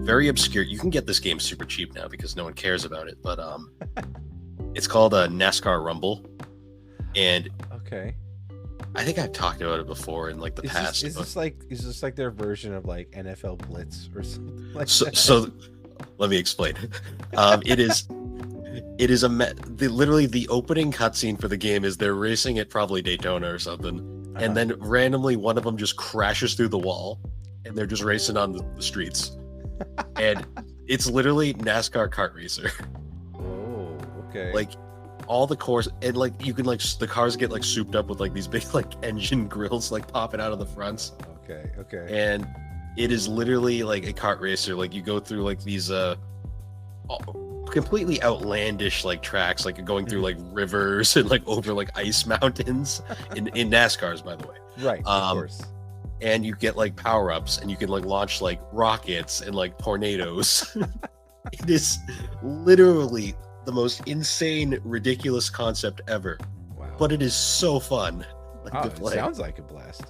very obscure. You can get this game super cheap now because no one cares about it. But it's called NASCAR Rumble, and Okay. I think I've talked about it before in like the past. Is this like their version of like NFL Blitz or something like So, that? so let me explain. It is literally the opening cutscene for the game is they're racing at probably Daytona or something, and then randomly one of them just crashes through the wall, and they're just racing on the streets, and it's literally NASCAR kart racer. Oh, okay. Like all the cores, and like you can like the cars get like souped up with like these big like engine grills like popping out of the fronts, Okay. and it is literally like a kart racer. Like you go through like these completely outlandish like tracks, like going through like rivers and like over like ice mountains in NASCARs, by the way. Right, of course. And you get like power-ups, and you can like launch like rockets and like tornadoes. It is literally the most insane, ridiculous concept ever. Wow. But it is so fun to It play. sounds like a blast.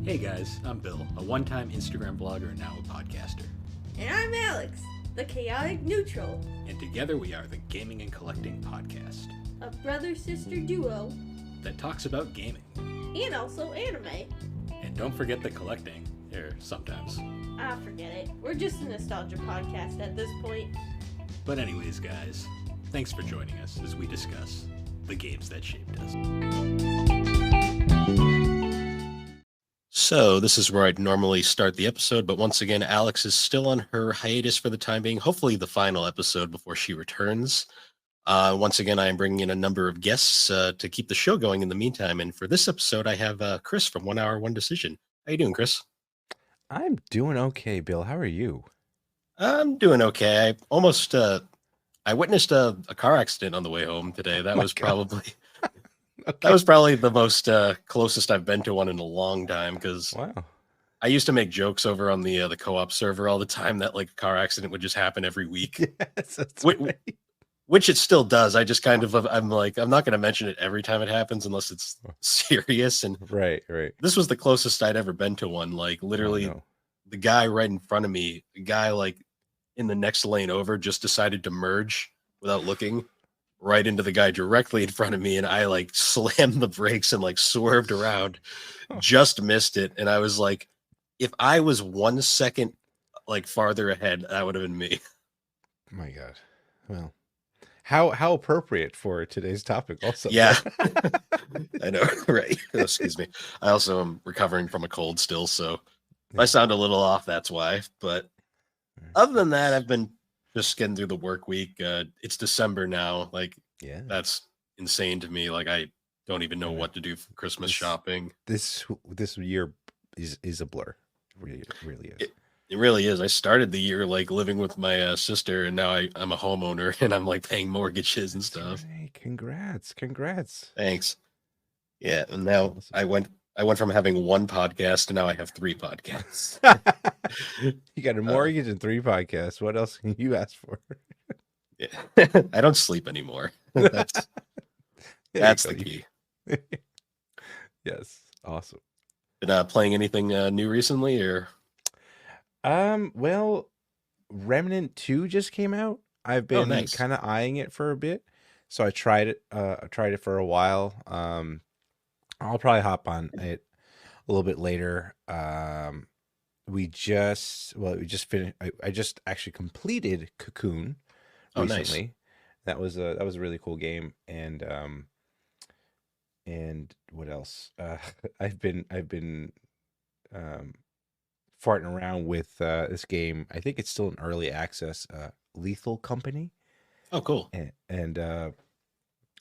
Hey guys, I'm Bill, a one-time Instagram blogger and now a podcaster. And I'm Alex, the chaotic neutral, And together we are the Gaming and Collecting Podcast a brother-sister duo, that talks about gaming. and also anime. And don't forget the collecting, sometimes. Ah, forget it. We're just a nostalgia podcast at this point. But anyways guys, thanks for joining us as we discuss the games that shaped us. So this is where I'd normally start the episode, but once again, Alex is still on her hiatus for the time being. Hopefully the final episode before she returns. Once again, I am bringing in a number of guests to keep the show going in the meantime. And for this episode, I have Chris from 1 Hour, 1 Decision. How you doing, Chris? I'm doing okay, Bill. How are you? I'm doing okay. I witnessed a car accident on the way home today. That my was God. probably Okay. that was probably the most closest I've been to one in a long time, because Wow. I used to make jokes over on the co-op server all the time that like a car accident would just happen every week, Yes, that's Wait, right. which it still does. I just kind of I'm like, I'm not going to mention it every time it happens unless it's serious. And Right. this was the closest I'd ever been to one. Like literally, Oh, no. the guy right in front of me, the guy like in the next lane over, just decided to merge without looking right into the guy directly in front of me, and I like slammed the brakes and like swerved around, just missed it. And I was like, if I was 1 second like farther ahead, that would have been me. My God. Well, how appropriate for today's topic also. Yeah. I know, right? Oh, excuse me. I also am recovering from a cold still, so if I sound a little off, that's why. But other than that, I've been just getting through the work week. It's December now. Like, Yeah. that's insane to me. Like, I don't even know what to do for Christmas shopping. This year is a blur. It really is. It really is. I started the year like living with my sister, and now I'm a homeowner, and I'm like paying mortgages and stuff. Hey, congrats. Thanks. Yeah, and now I went from having one podcast to now I have 3 podcasts. You got a mortgage and 3 podcasts. What else can you ask for? Yeah. I don't sleep anymore. That's the key. Yes, awesome. Been playing anything new recently, or? Well, Remnant 2 just came out. I've been nice. kind of eyeing it for a bit, so I tried it. I tried it for a while. I'll probably hop on it a little bit later. We just finished. I just actually completed Cocoon recently. Nice. That was a really cool game. And what else? I've been farting around with this game. I think it's still in early access. Lethal Company. Oh, cool. And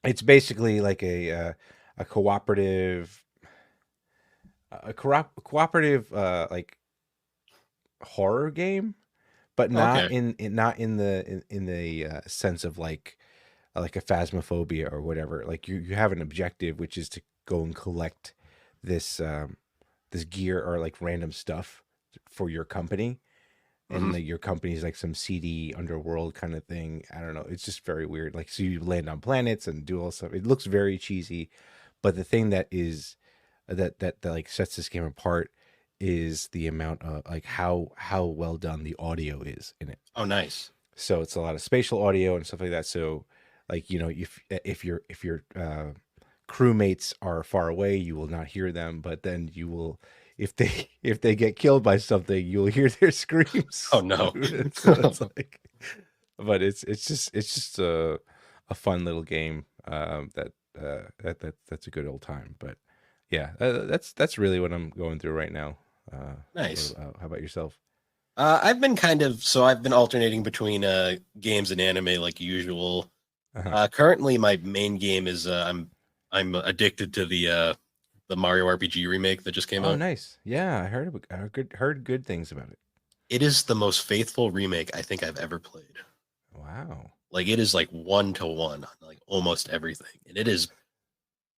it's basically like a cooperative like horror game, but not Okay. in the sense of like a Phasmophobia or whatever. Like you have an objective, which is to go and collect this this gear or like random stuff for your company. and like your company's like some seedy underworld kind of thing. I don't know. It's just very weird. Like, so you land on planets and do all stuff. It looks very cheesy, but the thing that is that like sets this game apart is the amount of like how well done the audio is in it. Oh, nice. So it's a lot of spatial audio and stuff like that. So like, you know, if your crewmates are far away, you will not hear them, but then you will, if they get killed by something, you'll hear their screams. Oh no. So it's like, but it's just a fun little game that's a good old time. But yeah, that's really what I'm going through right now. Nice. How about yourself? I've been I've been alternating between games and anime like usual. Uh-huh. Currently, my main game is I'm addicted to the Mario RPG remake that just came Oh, out. nice. Yeah, heard good things about it. It is the most faithful remake I think I've ever played. Wow. Like it is like 1-to-1 on like almost everything, and it is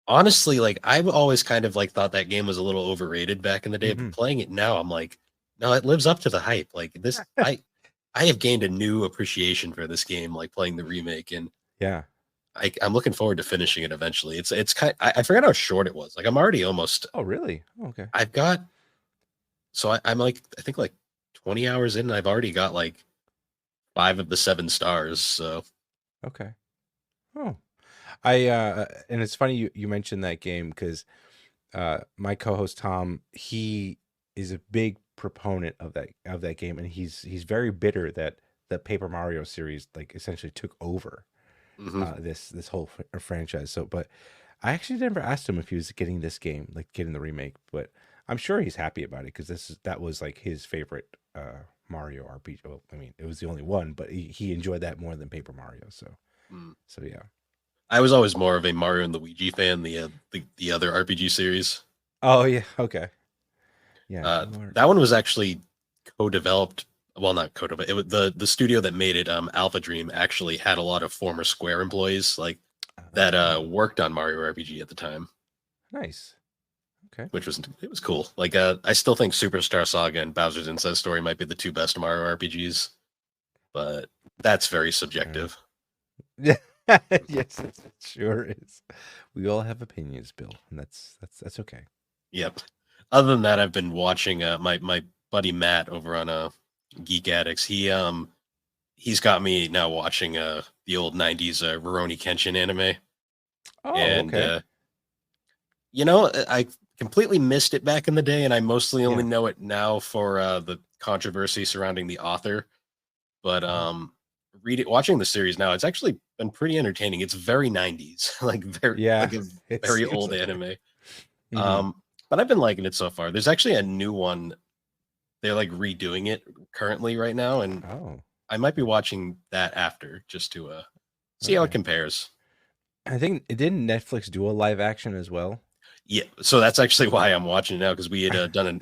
honestly like I've always kind of like thought that game was a little overrated back in the day, Mhm. but playing it now, I'm like, no, it lives up to the hype. Like this, I have gained a new appreciation for this game, like playing the remake, and Yeah. I'm looking forward to finishing it eventually. It's kind. I forgot how short it was. Like I'm already almost. Oh, really? Oh, okay. I've got. So I'm like I think like 20 hours in, and I've already got like 5 of the 7 stars. So Okay. Oh, and it's funny you mentioned that game because my co-host Tom, he is a big proponent of that game, and he's very bitter that the Paper Mario series like essentially took over mhm. this whole franchise. So, but I actually never asked him if he was getting this game, like getting the remake, but I'm sure he's happy about it because that was like his favorite Mario RPG. Well, I mean, it was the only one, but he enjoyed that more than Paper Mario. So, Mm. so yeah. I was always more of a Mario and Luigi fan. The other RPG series. Oh yeah, okay. Yeah. That one was actually co-developed. Well, not co-developed. It was the studio that made it. Alpha Dream actually had a lot of former Square employees like that worked on Mario RPG at the time, Nice. Okay. which was it was cool. Like I still think Superstar Saga and Bowser's Inside Story might be the 2 best Mario RPGs, but that's very subjective. Yeah. Yes, it sure is. We all have opinions, Bill, and that's okay. Yep. Other than that, I've been watching my buddy Matt over on Geek Addicts. He's got me now watching the old 90s Rurouni Kenshin anime. Oh, And okay. I completely missed it back in the day, and I mostly only Yeah. know it now for the controversy surrounding the author. But watching the series now, it's actually been pretty entertaining. It's very 90s, like very Yeah. like a It very seems old like it. anime. Mhm. But I've been liking it so far. There's actually a new one. They're like redoing it currently right now, and Oh, I might be watching that after just to see how it okay. compares. I think didn't Netflix do a live action as well? Yeah, so that's actually why I'm watching it now because we had done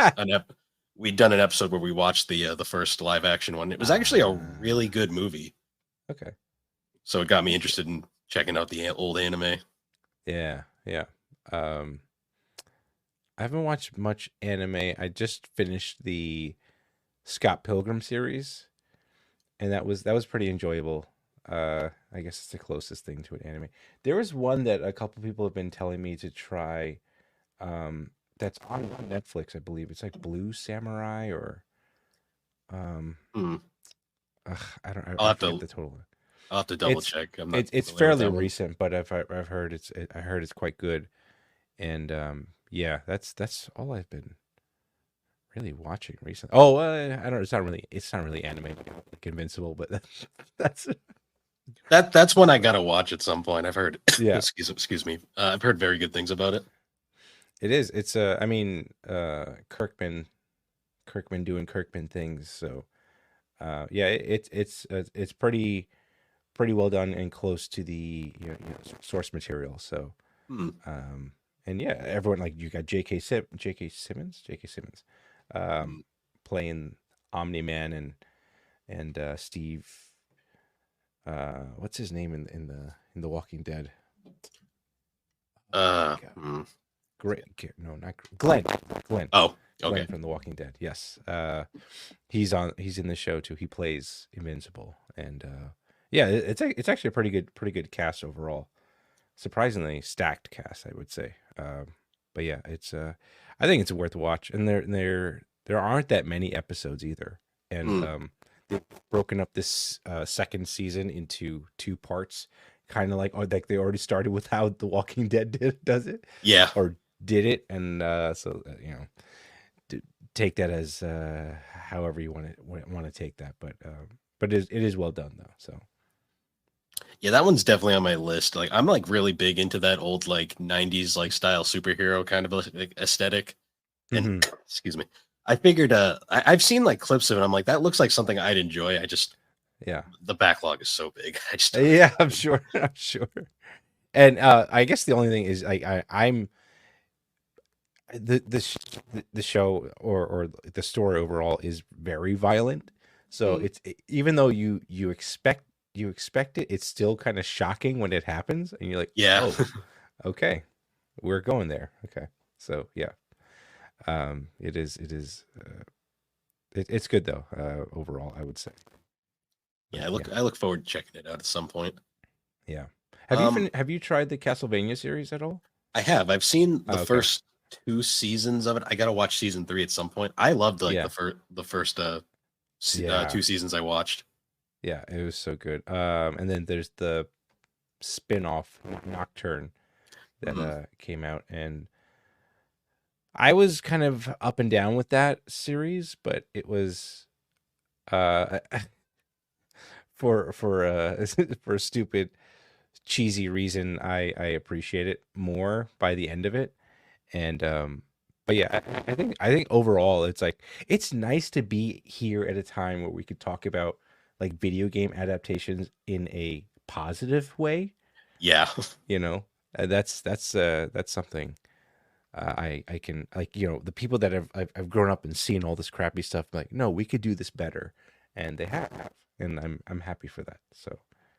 we'd done an episode where we watched the first live action one. It was actually a really Ah, good movie, okay. so it got me interested in checking out the old anime. Yeah, yeah. Um, I haven't watched much anime. I just finished the Scott Pilgrim series, and that was pretty enjoyable. I guess it's the closest thing to an anime. There was one that a couple people have been telling me to try. That's on Netflix, I believe. It's like Blue Samurai or um, Hmm. I don't. I'll I have forget to the total. I'll have to double It's check. I'm not it's familiar with fairly that one. recent, but I've heard I heard it's quite good, and yeah, that's all I've been really watching recently. Oh, I don't. It's not really anime like Invincible, but that's That's one I gotta watch at some point. I've heard. yeah. excuse me. I've heard very good things about it. It is. It's I mean, Kirkman doing Kirkman things. So yeah, it's pretty well done and close to the source material. So Hmm. um and yeah, everyone like you got J.K. Simmons Hmm. playing Omni Man and Steve what's his name in the Walking Dead? Oh my God. Hmm. No, not Glenn. Glenn. Oh, Glenn okay. from The Walking Dead. Yes. He's in the show too. He plays Invincible, and yeah, it's actually a pretty good cast overall. Surprisingly stacked cast, I would say. But yeah, it's I think it's worth a watch, and there aren't that many episodes either, and they've broken up this second season into two parts, kind of like they already started with how The Walking Dead does it, Yeah. or did it, and take that as however you want to take that, but it is well done though. So Yeah, that one's definitely on my list. Like I'm like really big into that old like 90s like style superhero kind of like aesthetic. And excuse me. I figured I've seen like clips of it. I'm like, that looks like something I'd enjoy. I just yeah, the backlog is so big. I just yeah, I'm sure. I'm sure. And I guess the only thing is like I'm the show or the story overall is very violent. So it's even though you expect it, it's still kind of shocking when it happens, and you're like, yeah. oh, okay, we're going there. Okay, so yeah, it's good though. Overall, I would say. Yeah, I look forward to checking it out at some point. Yeah. Have you tried the Castlevania series at all? I have. I've seen the Okay. first 2 seasons of it. I gotta watch season 3 at some point. I loved like Yeah. the first 2 Yeah. seasons I watched. Yeah, it was so good. And then there's the spin-off Nocturne that came out, and I was kind of up and down with that series, but it was for for a stupid cheesy reason I appreciate it more by the end of it. And but yeah, I think overall it's like it's nice to be here at a time where we could talk about like video game adaptations in a positive way, Yeah. you know. That's something I can, like, the people that I've grown up and seen all this crappy stuff, like, no, we could do this better, and they have, and I'm happy for that. So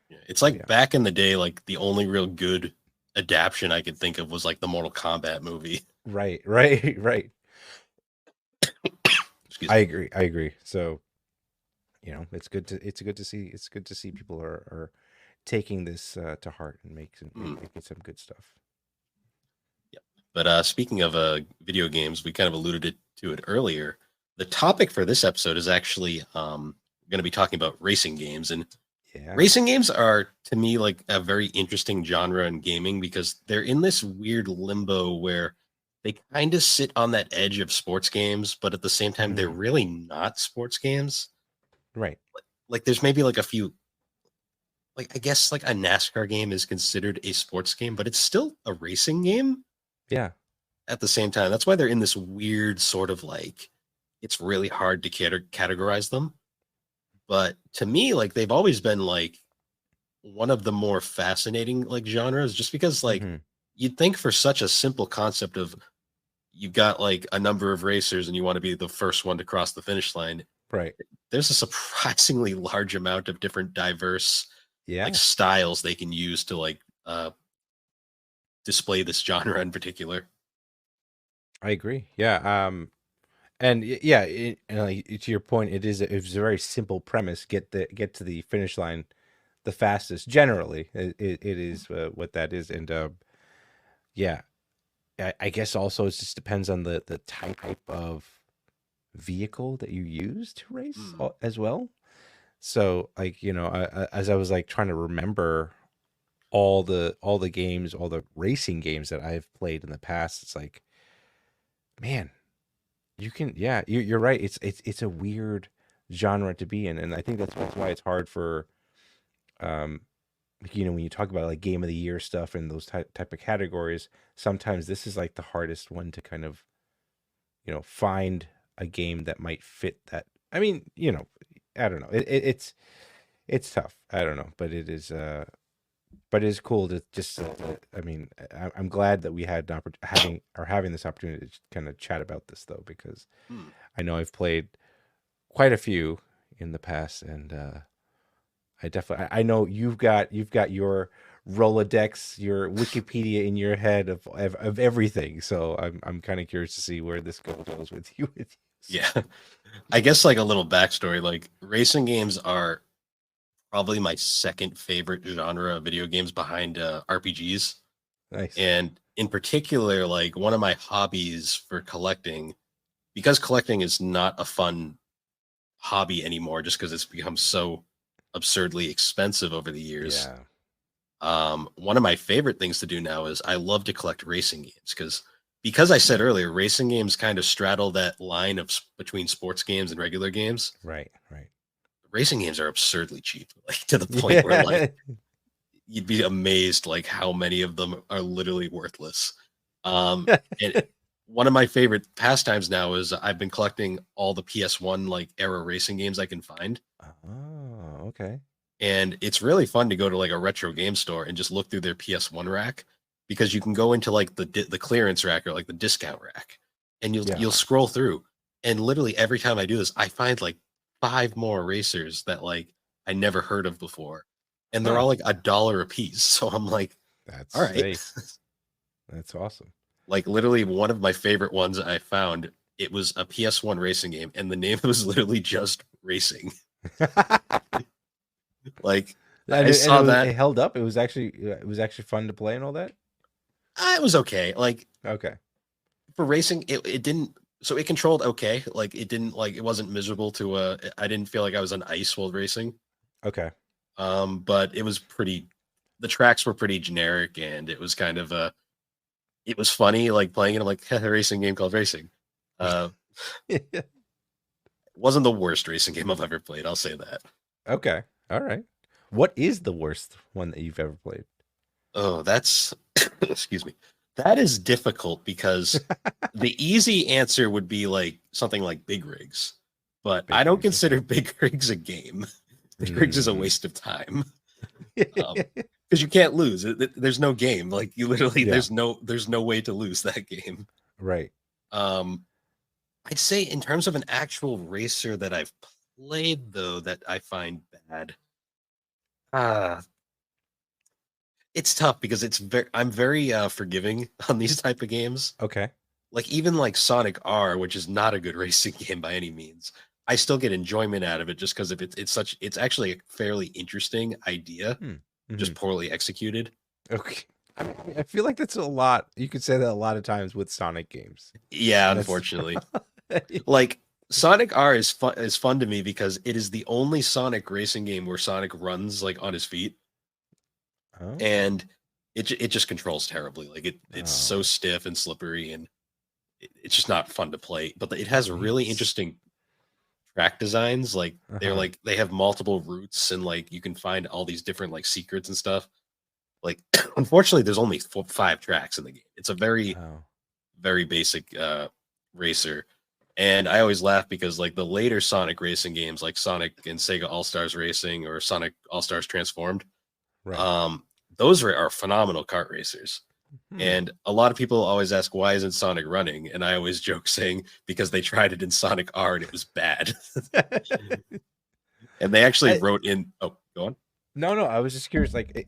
Yeah, it's like yeah. back in the day, like the only real good adaptation I could think of was like the Mortal Kombat movie. Right. Excuse I me. agree. So, it's good to see people are taking this to heart and making some good stuff. But speaking of video games, we kind of alluded to it earlier. The topic for this episode is actually going to be talking about racing games, and Yeah. racing games are to me like a very interesting genre in gaming because they're in this weird limbo where they kind of sit on that edge of sports games, but at the same time they're really not sports games. Right. Like there's maybe like a few, like I guess like a NASCAR game is considered a sports game, but it's still a racing game Yeah. at the same time. That's why they're in this weird sort of like it's really hard to categorize them. But to me, like they've always been like one of the more fascinating like genres, just because like Mhm. you'd think for such a simple concept of you've got like a number of racers and you want to be the first one to cross the finish line. Right. There's a surprisingly large amount of different diverse Yeah. like styles they can use to like display this genre in particular. I agree. Yeah. And yeah, and like, to your point, it's a very simple premise. Get to the finish line the fastest. Generally, it is what that is, and yeah, I guess also it just depends on the type of vehicle that you use to race as well. So like, as I was like trying to remember all the games, all the racing games that I've played in the past, it's like, man, you're right. It's a weird genre to be in, and I think that's why it's hard for like, when you talk about like game of the year stuff and those type of categories, sometimes this is like the hardest one to kind of find a game that might fit that. I mean, I don't know. It's tough. I don't know, but it is it's cool to just I mean, I'm glad that we had having this opportunity to kind of chat about this though, because I know I've played quite a few in the past, and I know you've got your Rolodex, your Wikipedia in your head of everything. So I'm kind of curious to see where this goes with you. Yeah. I guess like a little backstory, like racing games are probably my second favorite genre of video games behind RPGs. Nice. And in particular, like one of my hobbies for collecting, because collecting is not a fun hobby anymore, just because it's become so absurdly expensive over the years. Yeah. One of my favorite things to do now is I love to collect racing games because I said earlier, racing games kind of straddle that line of between sports games and regular games. Right. Right. Racing games are absurdly cheap, like to the point where like you'd be amazed like how many of them are literally worthless. And one of my favorite pastimes now is I've been collecting all the PS1 like era racing games I can find. Oh, okay. And it's really fun to go to like a retro game store and just look through their PS1 rack because you can go into like the clearance rack or like the discount rack and you'll scroll through, and literally every time I do this I find like 5 more racers that like I never heard of before, and they're all like $1 a piece. So I'm like, That's all right. hey, that's awesome. Like literally one of my favorite ones I found, it was a PS1 racing game and the name was literally just Racing. Like I saw that it held up. It was actually fun to play and all that. it was okay. Like Okay. for racing, it didn't. So it controlled okay. Like it didn't like it wasn't miserable to. I didn't feel like I was on ice while racing. Okay. But it was pretty. The tracks were pretty generic, and it was kind of a. It was funny, like playing it. I'm like a racing game called Racing. It wasn't the worst racing game I've ever played. I'll say that. Okay. All right. What is the worst one that you've ever played? Oh, that's excuse me. That is difficult because the easy answer would be like something like Big Rigs, but Big I don't Rigs, consider Big Rigs a game. Big Rigs is a waste of time because you can't lose. There's no game. Like you literally, Yeah. there's no way to lose that game. Right. I'd say in terms of an actual racer that I've played though that I find bad. It's tough because I'm very forgiving on these type of games. Okay. Like even like Sonic R, which is not a good racing game by any means. I still get enjoyment out of it just because of it's actually a fairly interesting idea, just poorly executed. Okay. I feel like that's a lot. You could say that a lot of times with Sonic games. Yeah, unfortunately. Like Sonic R is fun to me because it is the only Sonic racing game where Sonic runs like on his feet. Oh. And it just controls terribly. Like it's so stiff and slippery, and it's just not fun to play. But it has really interesting track designs. Like they're like they have multiple routes, and like you can find all these different like secrets and stuff. Like unfortunately, there's only 5 tracks in the game. It's a very very basic racer. And I always laugh because like the later Sonic racing games, like Sonic and Sega All Stars Racing or Sonic All Stars Transformed, right. Those are phenomenal kart racers. And a lot of people always ask, why isn't Sonic running? And I always joke saying, because they tried it in Sonic R and it was bad. And they actually wrote in, oh, go on. No, I was just curious. Like,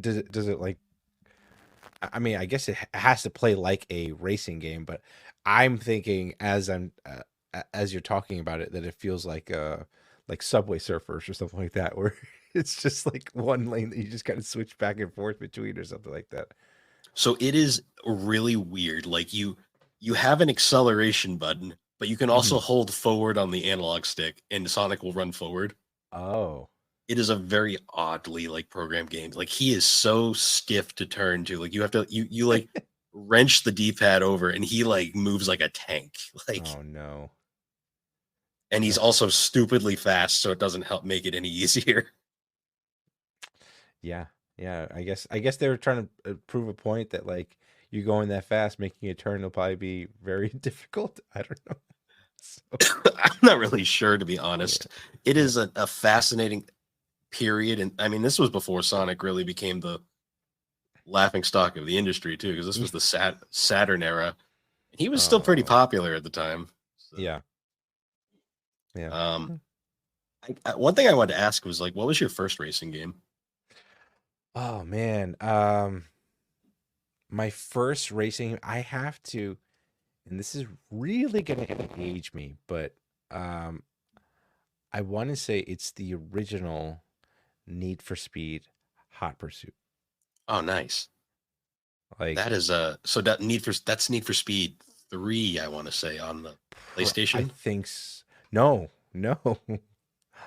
does it like? I mean, I guess it has to play like a racing game, but I'm thinking as you're talking about it that it feels like Subway Surfers or something like that, where it's just like one lane that you just kind of switch back and forth between or something like that. So it is really weird. Like you have an acceleration button, but you can also hold forward on the analog stick, and Sonic will run forward. Oh. It is a very oddly like programmed game. Like he is so stiff to turn to. Like you have to you like wrench the D-pad over, and he like moves like a tank. Like oh no. And he's also stupidly fast, so it doesn't help make it any easier. Yeah. I guess they were trying to prove a point that like you going that fast, making a turn will probably be very difficult. I don't know. So. I'm not really sure, to be honest. Yeah. It is a fascinating period, and I mean, this was before Sonic really became the laughing stock of the industry too, because this was the Saturn era, and he was still pretty popular at the time. So. Yeah. One thing I wanted to ask was like, what was your first racing game? Oh man, my first racing, I have to, and this is really gonna age me, but um, I want to say it's the original Need for Speed Hot Pursuit. Oh, nice. Like, That is so that's Need for Speed 3, I want to say, on the I PlayStation. think no, no.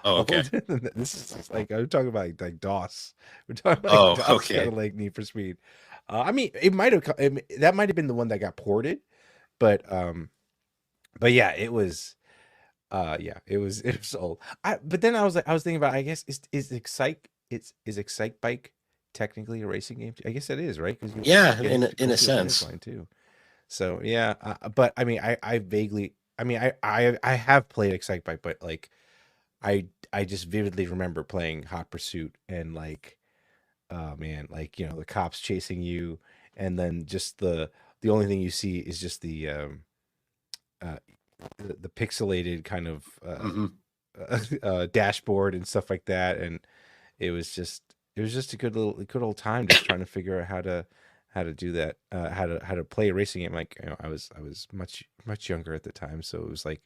Oh, okay. Older than that. This is just like I'm talking about like DOS. We're talking about like Oh, DOS kind okay. of like Need for Speed. I mean, it might have that might have been the one that got ported, but yeah, it was. Yeah, it was old. But then I was thinking about, I guess is Excite Bike technically a racing game? I guess it is, right? Because Yeah, you have to in go a through a finish sense. line too. So yeah, but I mean, I vaguely, I mean, I have played Excite Bike, but like I just vividly remember playing Hot Pursuit and like, oh man, like the cops chasing you, and then just the only thing you see is just uh the pixelated kind of Hmm. dashboard and stuff like that, and it was just a good old time just trying to figure out how to do that, how to play a racing game. Like I was much younger at the time, so it was like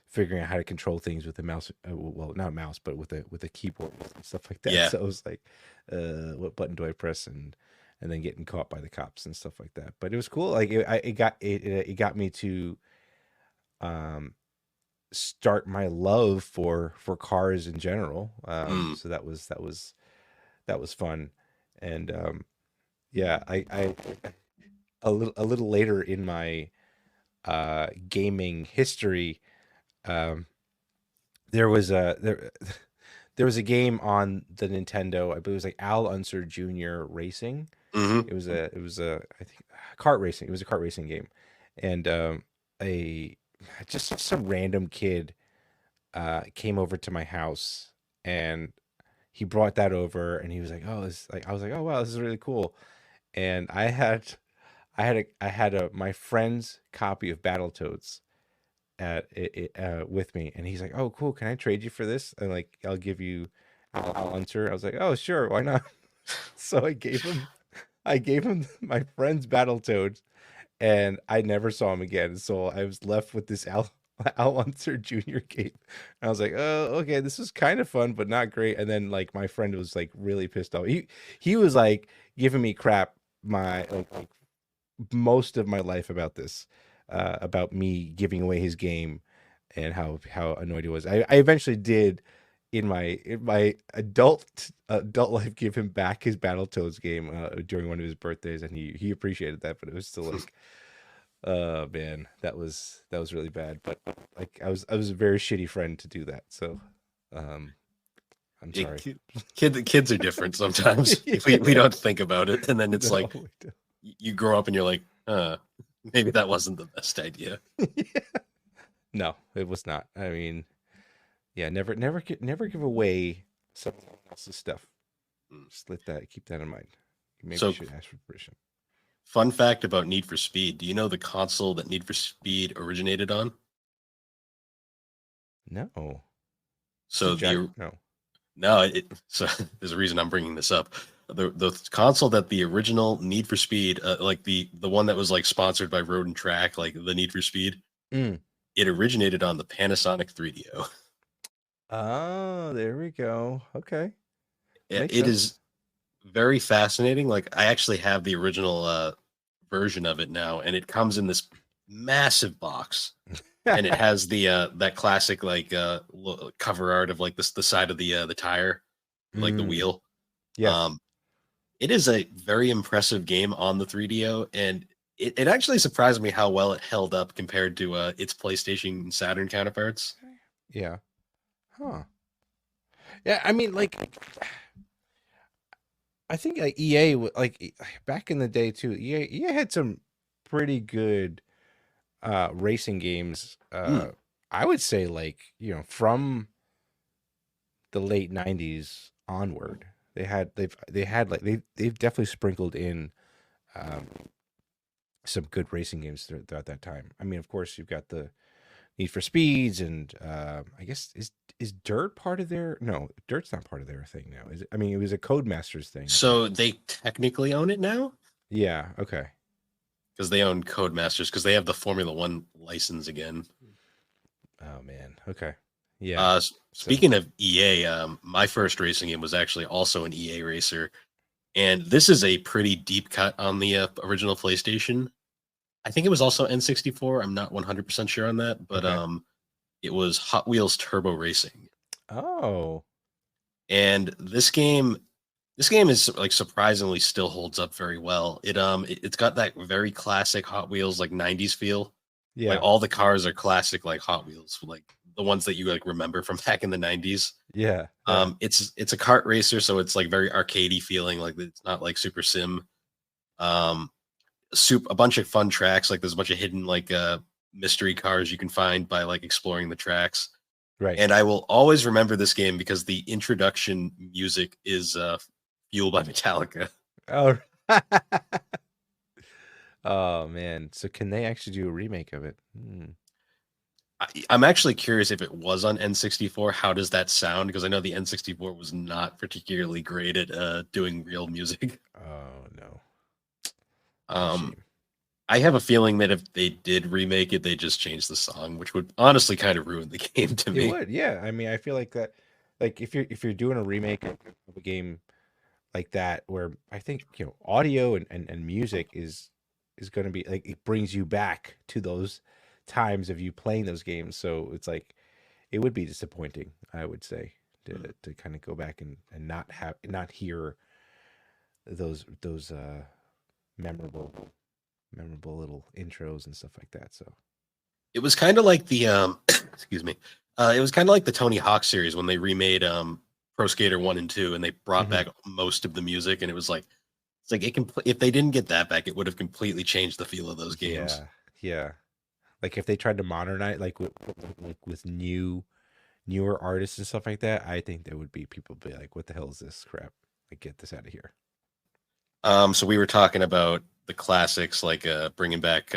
figuring out how to control things with a mouse, well, not a mouse, but with a keyboard and stuff like that. Yeah. So it was like, what button do I press, and then getting caught by the cops and stuff like that. But it was cool. Like it got me to um start my love for cars in general. Mm. So that was fun, and yeah, I a little later in my gaming history, um, there there was a game on the Nintendo. I believe it was like Al Unser Jr. Racing. Hmm. It was a I think kart racing. It was a kart racing game, and a just some random kid came over to my house, and he brought that over, and he was like, "Oh, this," like I was like, "Oh wow, this is really cool." And I had a my friend's copy of Battletoads with me, and he's like, "Oh, cool. Can I trade you for this? And like, I'll give you Al Unser." I was like, "Oh, sure. Why not?" So I gave him my friend's Battletoads, and I never saw him again. So I was left with this Al Unser Jr. game. And I was like, "Oh, okay, this was kind of fun, but not great." And then like my friend was like really pissed off. He was like giving me crap my like most of my life about this, about me giving away his game and how annoyed he was. I eventually did in my adult life give him back his Battletoads game during one of his birthdays, and he appreciated that. But it was still like, oh man, that was really bad. But like I was a very shitty friend to do that. So um, I'm sorry. Kids are different sometimes. We Yeah. don't think about it, and then it's No, like you grow up and you're like, maybe that wasn't the best idea. yeah. No, it was not. I mean, yeah, never give away someone else's stuff. Mm. Just keep that in mind. Maybe you So, should ask for permission. fun fact about Need for Speed: do you know the console that Need for Speed originated on? No. So No. no, so there's a reason I'm bringing this up. The console that the original Need for Speed, like the one that was like sponsored by Road and Track, like the Need for Speed, Mm. it originated on the Panasonic 3DO. Oh, there we go. Okay. Makes It sense. is very fascinating. Like I actually have the original version of it now, and it comes in this massive box, and it has the that classic like cover art of like this the side of the tire, like the Mm. wheel. Yes. Um, it is a very impressive game on the 3DO, and it actually surprised me how well it held up compared to its PlayStation and Saturn counterparts. Yeah. Huh. Yeah, I mean, like, I think EA back in the day too. EA had some pretty good racing games. Mm, I would say like from the late '90s onward, they had like they've definitely sprinkled in um, some good racing games throughout that time. I mean, of course, you've got the Need for Speeds, and I guess is Dirt part of their? No, Dirt's not part of their thing now. Is it? I mean, it was a Codemasters thing. So they technically own it now Yeah. Okay. because they own Codemasters because they have the Formula One license again. Oh man. Okay. Yeah. Speaking of EA, my first racing game was actually also an EA racer, and this is a pretty deep cut on the original PlayStation. I think it was also N64. I'm not 100% sure on that, but Okay. it was Hot Wheels Turbo Racing. Oh. And this game is like surprisingly still holds up very well. It's got that very classic Hot Wheels like 90s feel. Yeah. Like all the cars are classic like Hot Wheels, like the ones that you like remember from back in the 90s. Yeah. It's a kart racer, so it's like very arcadey feeling, like it's not like super sim. A bunch of fun tracks, like there's a bunch of hidden like mystery cars you can find by like exploring the tracks. Right. And I will always remember this game because the introduction music is Fueled by Metallica. Oh. Oh man. So can they actually do a remake of it? I'm actually curious if it was on N64. How does that sound? Because I know the N64 was not particularly great at doing real music. Oh no. Um, I have a feeling that if they did remake it, they just changed the song, which would honestly kind of ruin the game to me. It would, yeah. I mean, I feel like that, like if you're doing a remake of a game like that, where I think audio and music is going to be like it brings you back to those times of you playing those games. So it's like it would be disappointing, I would say, to kind of go back and not hear those memorable little intros and stuff like that. So It was kind of like the excuse me. It was kind of like the Tony Hawk series when they remade Pro Skater 1 and 2 and they brought back most of the music, and it's like it can if they didn't get that back, it would have completely changed the feel of those games. Yeah. Like if they tried to modernize, like with newer artists and stuff like that, I think there would be people be like, "What the hell is this crap? Like, get this out of here." So we were talking about the classics, like bringing back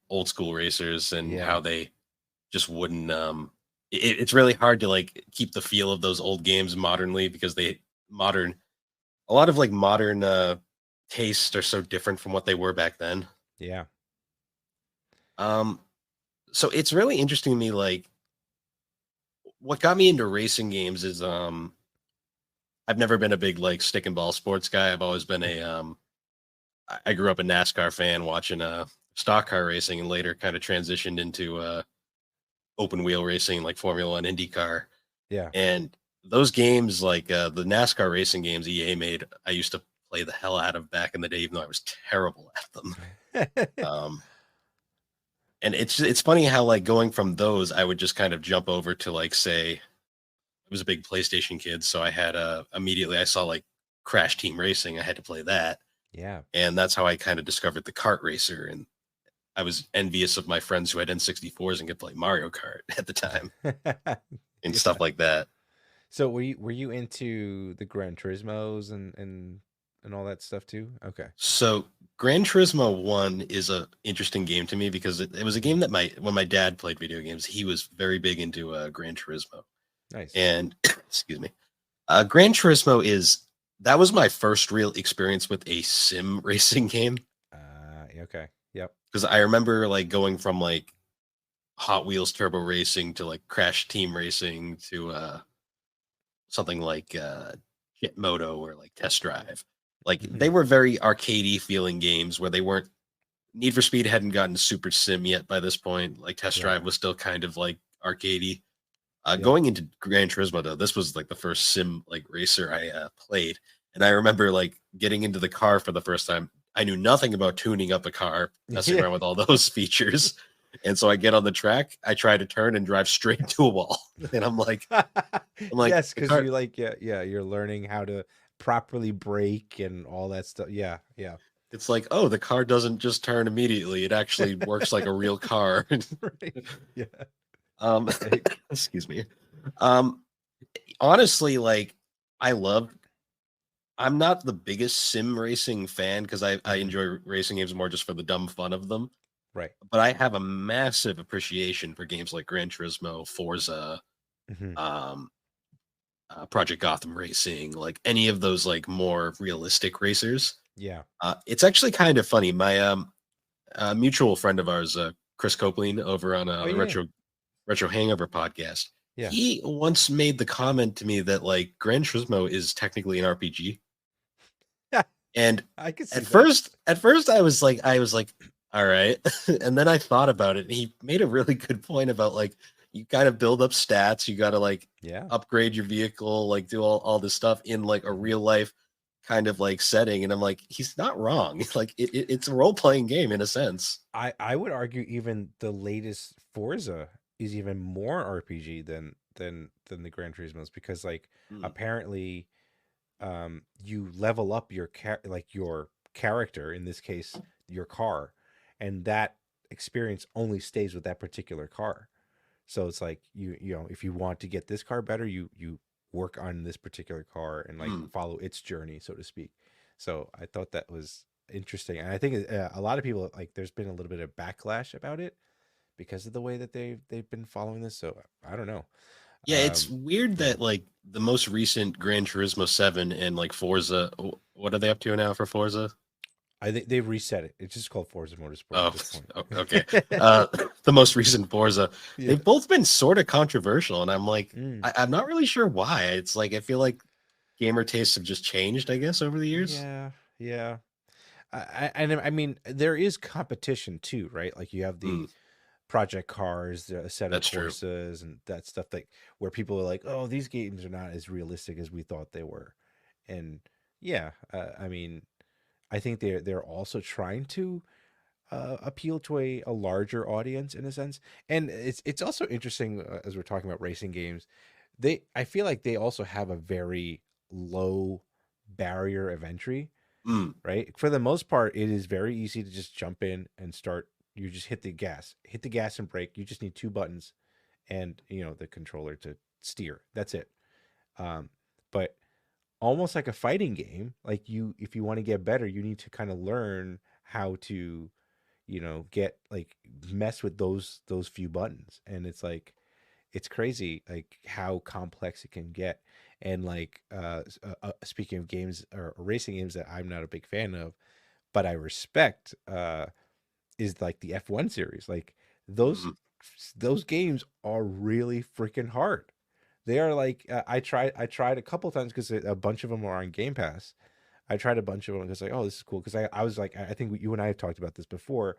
old school racers and how they just wouldn't. It's really hard to like keep the feel of those old games modernly because a lot of like modern tastes are so different from what they were back then. Yeah. So it's really interesting to me. Like, what got me into racing games is I've never been a big like stick and ball sports guy. I've always been I grew up a NASCAR fan watching stock car racing and later kind of transitioned into open wheel racing like Formula One, IndyCar. Yeah. And those games, like the NASCAR racing games EA made, I used to play the hell out of back in the day, even though I was terrible at them. And it's funny how like going from those, I would just kind of jump over to like say, I was a big PlayStation kid, so I had immediately I saw like Crash Team Racing. I had to play that. Yeah. And that's how I kind of discovered the kart racer. And I was envious of my friends who had N64s and could play Mario Kart at the time and stuff like that. So were you into the Gran Turismos and all that stuff too? Okay. So Gran Turismo 1 is a interesting game to me because it was a game that when my dad played video games, he was very big into Gran Turismo. Nice. And excuse me, Gran Turismo that was my first real experience with a sim racing game. Okay. Yep. Because I remember like going from like Hot Wheels Turbo Racing to like Crash Team Racing to something like Jet Moto or like Test Drive. Like they were very arcadey feeling games where they weren't. Need for Speed hadn't gotten super sim yet by this point. Like Test Drive was still kind of like arcadey. Going into Gran Turismo though, this was like the first sim like racer I played, and I remember like getting into the car for the first time. I knew nothing about tuning up a car, messing around with all those features, and so I get on the track. I try to turn and drive straight into a wall, and I'm like, yes, because you like you're learning how to properly brake and all that stuff. Yeah. It's like, oh, the car doesn't just turn immediately; it actually works like a real car. Right. Yeah. Excuse me. Honestly, like I'm not the biggest sim racing fan because I enjoy racing games more just for the dumb fun of them. Right. But I have a massive appreciation for games like Gran Turismo, Forza, Mhm. um, Project Gotham Racing, like any of those like more realistic racers. Yeah. It's actually kind of funny. My mutual friend of ours, Chris Copeland, over on Oh the yeah. Retro Hangover podcast, Yeah. he once made the comment to me that like Gran Turismo is technically an RPG. Yeah. And I can see at that. first I was like, all right. And then I thought about it, and he made a really good point about like you kind of build up stats, you gotta like Yeah. upgrade your vehicle, like do all this stuff in like a real life kind of like setting. And I'm like, he's not wrong. Like it's a role-playing game in a sense. I would argue even the latest Forza is even more RPG than the Gran Turismo's, because like Mm, apparently you level up your your character, in this case your car, and that experience only stays with that particular car. So it's like you know, if you want to get this car better, you work on this particular car and like mm. follow its journey, so to speak. So I thought that was interesting, and I think a lot of people, like, there's been a little bit of backlash about it because of the way that they've been following this. So I don't know. Yeah, it's Um, weird yeah, that like the most recent Gran Turismo 7 and like Forza, what are they up to now for Forza? I think they've reset it. It's just called Forza Motorsport Oh, at this point. okay. The most recent Forza, Yeah. they've both been sort of controversial, and I'm like, Mm. I'm not really sure why. It's like I feel like gamer tastes have just changed, I guess, over the years. Yeah, yeah. I mean, there is competition too, right? Like you have Mm, the Project Cars, a set of that's true. courses, and that stuff, like where people are like, "Oh, these games are not as realistic as we thought they were," and yeah, I mean, I think they're also trying to appeal to a larger audience in a sense, and it's also interesting, as we're talking about racing games. I feel like they also have a very low barrier of entry, Mm, right? For the most part, it is very easy to just jump in and start. You just hit the gas and brake. You just need two buttons, and the controller to steer. That's it. Um, but almost like a fighting game, like if you want to get better, you need to kind of learn how to, get like mess with those few buttons, and it's like it's crazy like how complex it can get. And like speaking of games or racing games that I'm not a big fan of, but I respect, is like the F1 series. Like those mm. those games are really freaking hard. They are like, I tried a couple times because a bunch of them are on Game Pass. I tried a bunch of them because like, oh, this is cool, because I was like, I think you and I have talked about this before.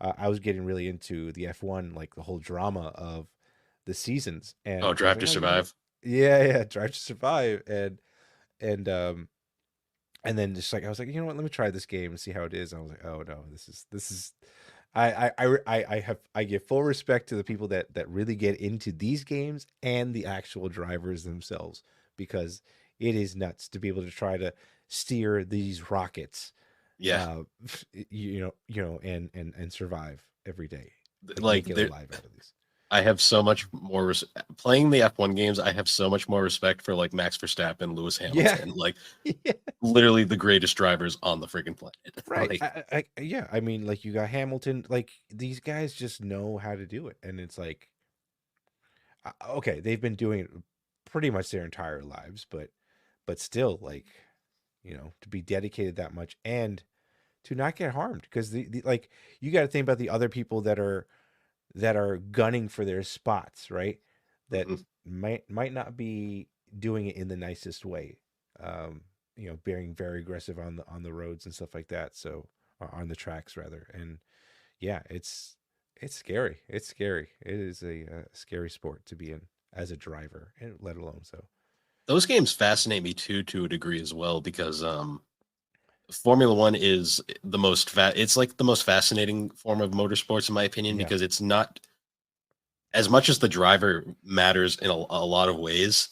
I was getting really into the F1, like the whole drama of the seasons, Oh, and I was Drive like, to oh, you know what? Survive. Yeah, yeah, Drive to Survive, and and then just like I was like, you know what, let me try this game and see how it is. And I was like, oh no, this is I give full respect to the people that really get into these games and the actual drivers themselves, because it is nuts to be able to try to steer these rockets, Yeah, uh, and survive every day, like like make it alive out of these. I have so much more playing the F1 games. I have so much more respect for like Max Verstappen, Lewis Yeah, Hamilton, like yeah, literally the greatest drivers on the freaking planet. right. Like, Yeah, I mean, like you got Hamilton, like these guys just know how to do it, and it's like, okay, they've been doing it pretty much their entire lives, but still, like, to be dedicated that much and to not get harmed, because the like, you got to think about the other people that are gunning for their spots, right? That mhm. might not be doing it in the nicest way. Um, being very aggressive on the roads and stuff like that. So, or on the tracks rather. And yeah, it's scary. It's scary. It is a scary sport to be in as a driver, and let alone so. Those games fascinate me too, to a degree as well, because Formula One is the most it's like the most fascinating form of motorsports in my opinion, Yeah, because it's not as much as the driver matters in a lot of ways.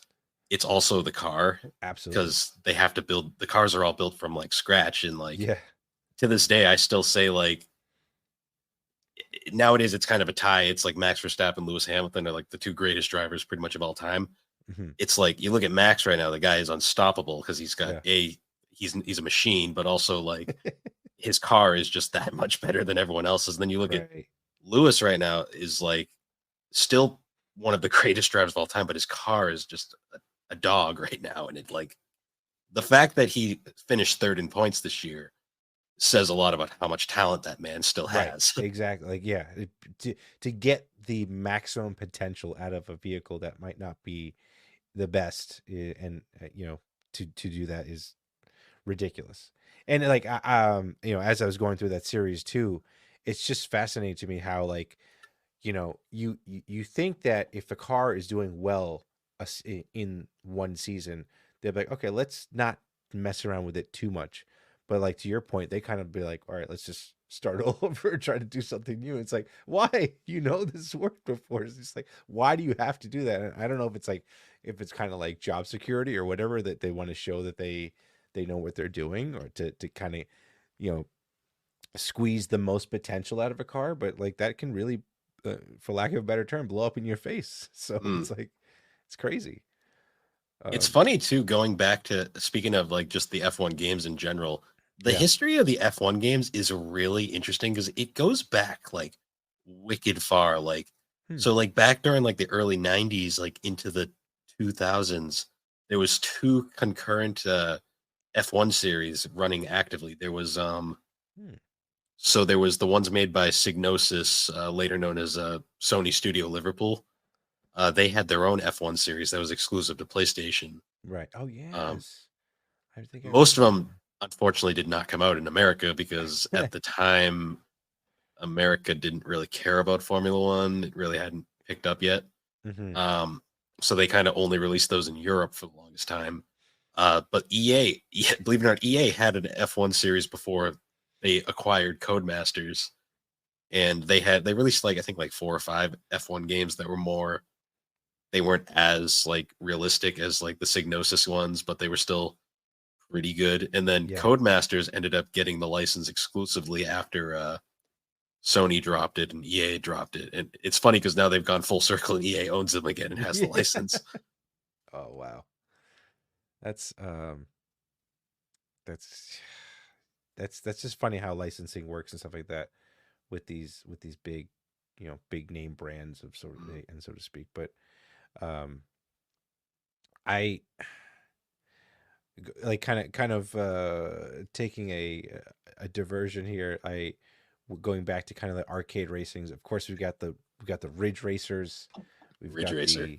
It's also the car, absolutely. because they have to build the cars are all built from like scratch, and like Yeah. to this day I still say like nowadays it's kind of a tie. It's like Max Verstappen, Lewis Hamilton are like the two greatest drivers pretty much of all time. Hmm. It's like you look at Max right now, the guy is unstoppable because he's got Yeah. he's a machine, but also like his car is just that much better than everyone else's. And then you look at Right. Lewis right now is like still one of the greatest drivers of all time, but his car is just a dog right now. And it like the fact that he finished third in points this year says a lot about how much talent that man still has. Exactly. Like, yeah, to get the maximum potential out of a vehicle that might not be the best, and to do that is ridiculous. And like, as I was going through that series too, it's just fascinating to me how, like, you think that if a car is doing well in one season, they're like, okay, let's not mess around with it too much. But like, to your point, they kind of be like, all right, let's just start all over and try to do something new. It's like, why? This worked before. It's just like, why do you have to do that? And I don't know if it's kind of like job security or whatever, that they want to show that they know what they're doing, or to kind of, squeeze the most potential out of a car. But like, that can really, for lack of a better term, blow up in your face. So it's like, it's crazy. It's funny too, going back to speaking of like just the F1 games in general. The history of the F1 games is really interesting because it goes back like wicked far. Like, so like back during like the early 90s, like into the 2000s, there was 2 concurrent F1 series running actively. There was so there was the ones made by Psygnosis, later known as Sony Studio Liverpool. They had their own F1 series that was exclusive to PlayStation. Right. Oh yes. I think most of them unfortunately did not come out in America because at the time America didn't really care about Formula One. It really hadn't picked up yet. So they kind of only released those in Europe for the longest time. But EA, believe it or not, EA had an F1 series before they acquired Codemasters, and they released like I think like 4 or 5 F1 games that were they weren't as like realistic as like the Psygnosis ones, but they were still pretty good. And then Codemasters ended up getting the license exclusively after Sony dropped it and EA dropped it. And it's funny because now they've gone full circle and EA owns them again and has the license. Oh wow. That's just funny how licensing works and stuff like that with these big, big name brands of so to speak. But I like kind of taking a diversion here. Going back to kind of the arcade racings. Of course, we've got the Ridge Racers. Ridge Racer.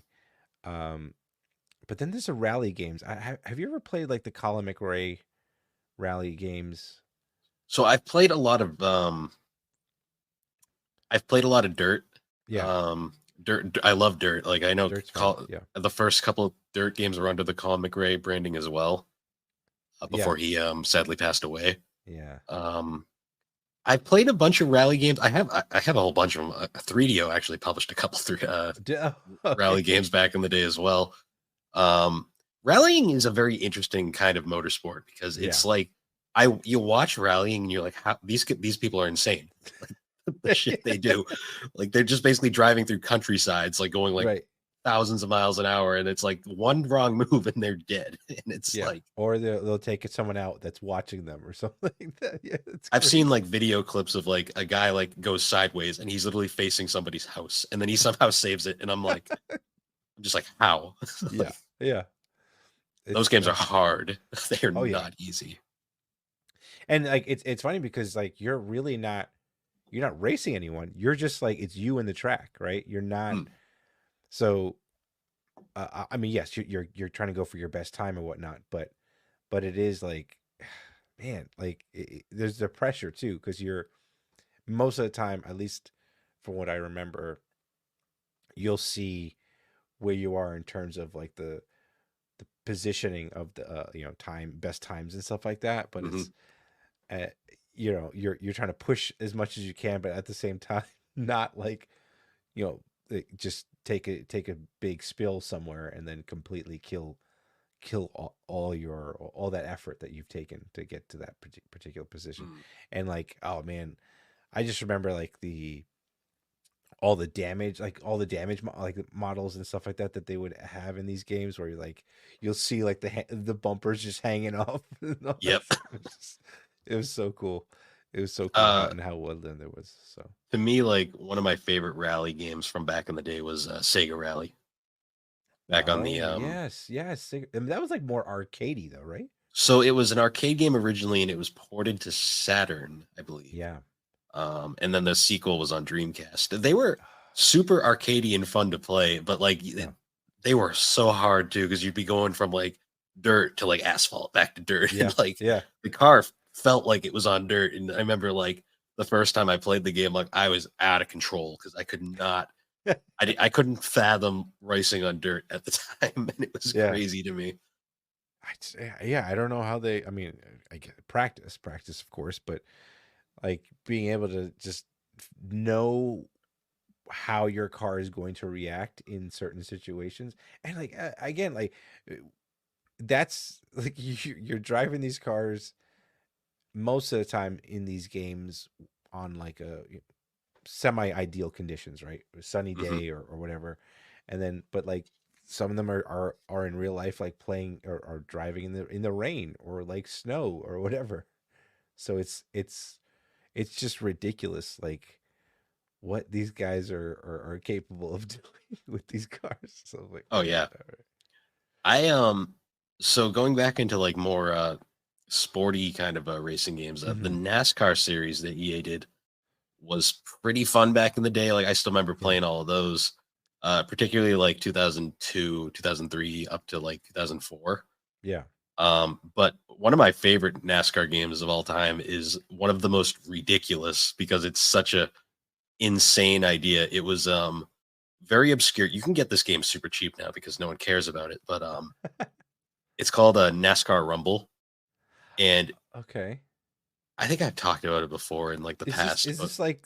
But then there's the rally games. Have you ever played like the Colin McRae rally games? So I've played a lot of Dirt. Yeah. Dirt. I love Dirt. Like I know the first couple of Dirt games were under the Colin McRae branding as well. Before he sadly passed away. Yeah. I played a bunch of rally games. I have a whole bunch of them. 3DO actually published a couple rally games back in the day as well. Rallying is a very interesting kind of motorsport because it's like you watch rallying and you're like, how these people are insane. Like, the shit they do. Like they're just basically driving through countrysides, like going like thousands of miles an hour, and it's like one wrong move and they're dead. And it's like, or they'll take someone out that's watching them or something like that. Yeah, I've seen like video clips of like a guy like goes sideways and he's literally facing somebody's house and then he somehow saves it, and I'm like, I'm just like, how? Yeah. Those games are hard. They are not easy. And like it's funny because like you're not racing anyone. You're just like, it's you in the track, right? You're not. So, I mean, yes, you're trying to go for your best time and whatnot, but it is like, man, like there's the pressure too, because you're most of the time, at least from what I remember, you'll see where you are in terms of like the positioning of the best times and stuff like that. But it's you're trying to push as much as you can, but at the same time, not like just take a big spill somewhere and then completely kill all that effort that you've taken to get to that particular position. And like, oh man, I just remember like all the damage like models and stuff like that they would have in these games, where you'll see like the bumpers just hanging off. Yep. It was so cool. It was so cool Uh, and how well done it was. So to me, like one of my favorite rally games from back in the day was Sega Rally. Back on the yes, yes. And that was like more arcadey though, right? so it was an arcade game originally, and it was ported to Saturn, I believe. Yeah. And then the sequel was on Dreamcast. They were super arcadey and fun to play, but like Yeah. they were so hard too because you'd be going from like dirt to like asphalt back to dirt, Yeah. and like Yeah. the car felt like it was on dirt. And I remember like the first time I played the game, like I was out of control because I could not. I couldn't fathom racing on dirt at the time, and it was Yeah. crazy to me. Yeah, I don't know how they. I mean, I get practice, of course, but like being able to just know how your car is going to react in certain situations, and like again, like that's like you're driving these cars most of the time in these games on like a semi ideal conditions, right? A sunny Mhm. day or whatever, and then but like some of them are in real life like playing or driving in the rain or like snow or whatever. So it's just ridiculous, like what these guys are capable of doing with these cars. So like, Oh yeah, yeah, all right. I so going back into like more sporty kind of racing games, the Mhm. NASCAR series that EA did was pretty fun back in the day. Like I still remember Yeah, playing all of those, particularly like 2002, 2003 up to like 2004. yeah. But one of my favorite NASCAR games of all time is one of the most ridiculous because it's such a insane idea. It was very obscure. You can get this game super cheap now because no one cares about it, but it's called a NASCAR Rumble, and Okay. I think I've talked about it before in like the past. But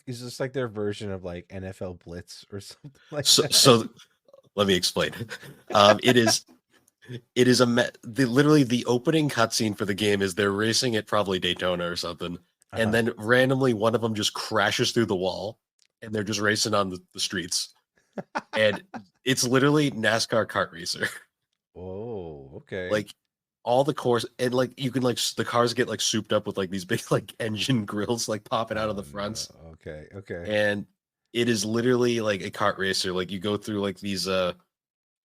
Is this like their version of like NFL Blitz or something like so, that? so let me explain. It is literally the opening cutscene for the game is they're racing at probably Daytona or something, and Uh-huh. then randomly one of them just crashes through the wall, and they're just racing on the streets, and it's literally NASCAR kart racer. Oh, okay. Like all the course, and like you can like the cars get like souped up with like these big like engine grills like popping out of Oh the no. fronts, Okay, okay. and it is literally like a kart racer. Like you go through like these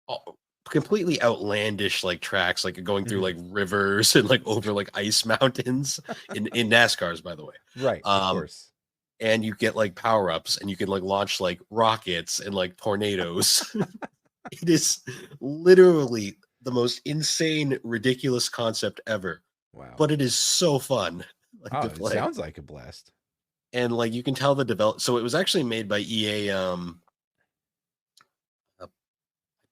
all- completely outlandish like tracks, like going through Mhm. like rivers and like over like ice mountains in NASCARs, by the way. Right, of Um, course. and you get like power ups, and you can like launch like rockets and like tornadoes. It is literally the most insane, ridiculous concept ever, Wow. but it is so fun like Oh, to it play. sounds like a blast. And like you can tell the develop. So it was actually made by EA. I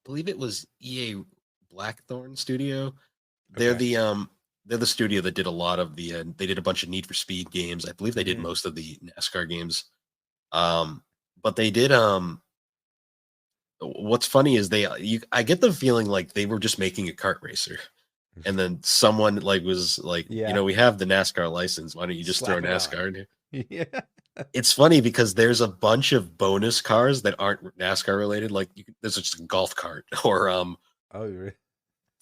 believe it was EA Blackthorn Studio. They're Okay. the they're the studio that did a lot of the. They did a bunch of Need for Speed games. I believe they did Mhm. most of the NASCAR games. But they did what's funny is I get the feeling like they were just making a kart racer, and then someone like was like, Yeah. we have the NASCAR license, why don't you just throw Slap it on. NASCAR in here? Yeah. It's funny because there's a bunch of bonus cars that aren't NASCAR related, like there's just a golf cart or Oh, you're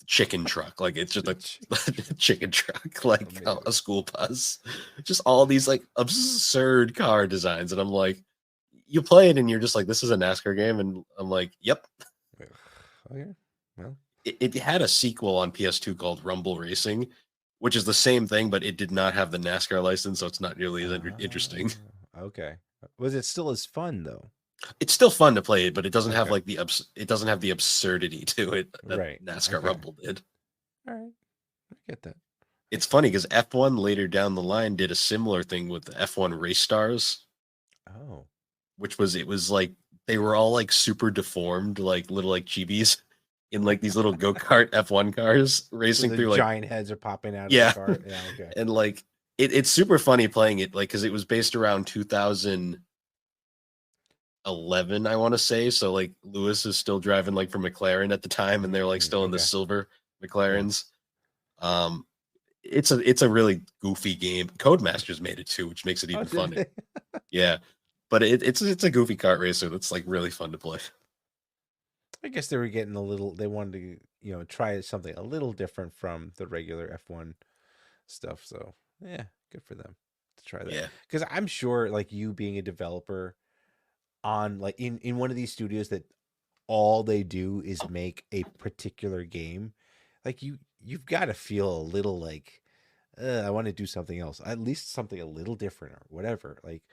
chicken truck, like it's just a Chicken chicken truck, like amazing. a school bus, just all these like absurd car designs, and I'm like, you play it and you're just like, this is a NASCAR game, and I'm like, yep. Okay. Well, It had a sequel on PS2 called Rumble Racing, which is the same thing, but it did not have the NASCAR license, so it's not nearly as interesting. okay. Was it still as fun though? It's still fun to play it, but it doesn't have Okay. like it doesn't have the absurdity to it that Right. NASCAR Okay. Rumble did. All right. I get that. It's funny because F1 later down the line did a similar thing with the F1 Race Stars, Oh. which was it was like they were all like super deformed, like little like chibis in like these little go-kart F1 cars So racing the through like giant heads are popping out of the yeah. car. Yeah, okay. And like it's super funny playing it like because it was based around 2011, I want to say. So like Lewis is still driving like for McLaren at the time, and they're like still in the Okay. silver McLarens. Um, it's a really goofy game. Codemasters made it too, which makes it Oh, even did funny. they? Yeah, but it's a goofy kart racer that's like really fun to play. I guess they were getting a little. They wanted to, try something a little different from the regular F1 stuff. So yeah, good for them. to try that. Yeah. Because I'm sure, like you being a developer on like in one of these studios that all they do is make a particular game, like you've got to feel a little like I want to do something else, at least something a little different or whatever. Like,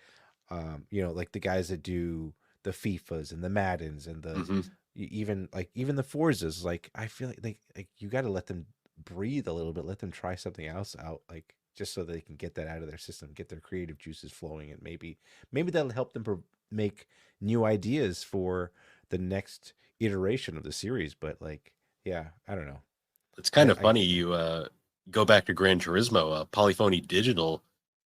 like the guys that do the FIFAs and the Maddens and the hmm even the Forzas. Like, I feel like you got to let them breathe a little bit, let them try something else out, like just so they can get that out of their system, get their creative juices flowing, and maybe that'll help them make new ideas for the next iteration of the series. But like, yeah, I don't know. It's kind of I funny. You go back to Gran Turismo, Polyphony Digital.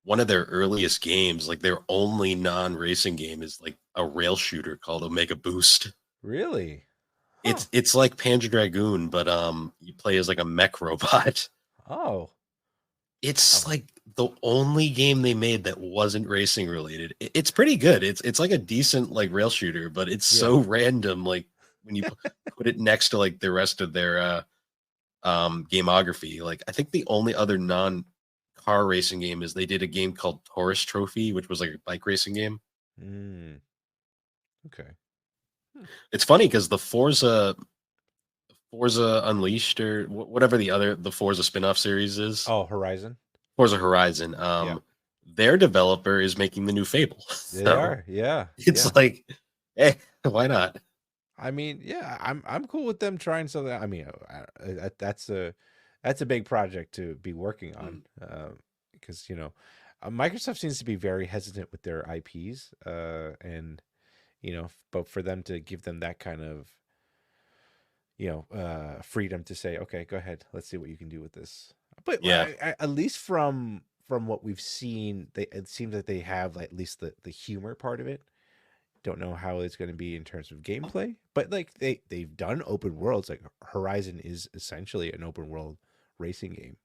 One of their earliest games, like their only non-racing game, is like a rail shooter called Omega Boost. really, huh. It's like Panzer Dragoon, but you play as like a mech robot. Oh, It's oh, like the only game they made that wasn't racing related. It's pretty good. It's like a decent like rail shooter, but it's yeah. so random. Like when you put it next to like the rest of their gamography. Like I think the only other non car racing game is they did a game called Taurus Trophy, which was like a bike racing game. Mm, okay. It's funny because the Forza Unleashed or whatever the Forza spin-off series is, Oh, Horizon. Forza Horizon, Yeah, their developer is making the new Fable. they So are. Yeah, yeah. it's like, hey, why not? I mean, yeah, I'm cool with them trying something. I mean, that's a big project to be working on, Mm, because Microsoft seems to be very hesitant with their IPs, and but for them to give them that kind of freedom to say, okay, go ahead, let's see what you can do with this. But yeah. at least from what we've seen, it seems that they have like, at least the humor part of it. Don't know how it's going to be in terms of gameplay, but like they've done open worlds. Like Horizon is essentially an open world racing game.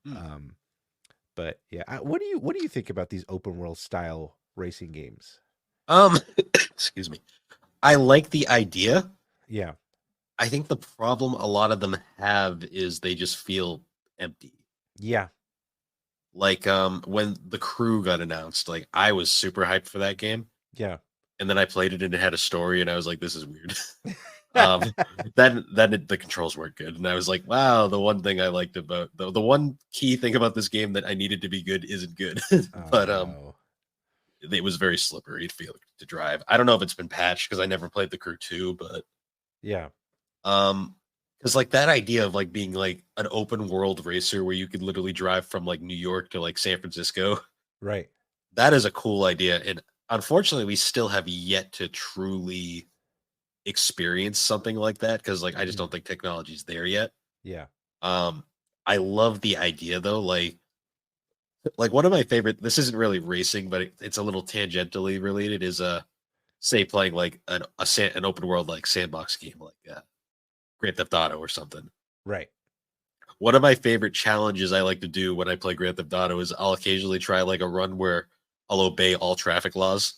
Mm. Um, but yeah, what do you think about these open world style racing games? Excuse me. I like the idea. Yeah, I think the problem a lot of them have is they just feel empty. yeah, Like when the Crew got announced, like I was super hyped for that game, yeah. and then I played it and it had a story, and I was like, this is weird. um, the controls weren't good, and I was like, wow, the one thing I liked about the one key thing about this game that I needed to be good isn't good. Oh But no. it was very slippery to feel to drive. I don't know if it's been patched because I never played the Crew 2, but Yeah, um because like that idea of like being like an open world racer where you could literally drive from like New York to like San Francisco, right. that is a cool idea. And unfortunately, we still have yet to truly experience something like that because like I just Mhm. don't think technology's there yet. Yeah, Um, I love the idea though. Like one of my favorite. This isn't really racing, but it's a little tangentially related. Is say playing like an open world like sandbox game like Grand Theft Auto or something. right. One of my favorite challenges I like to do when I play Grand Theft Auto is I'll occasionally try like a run where I'll obey all traffic laws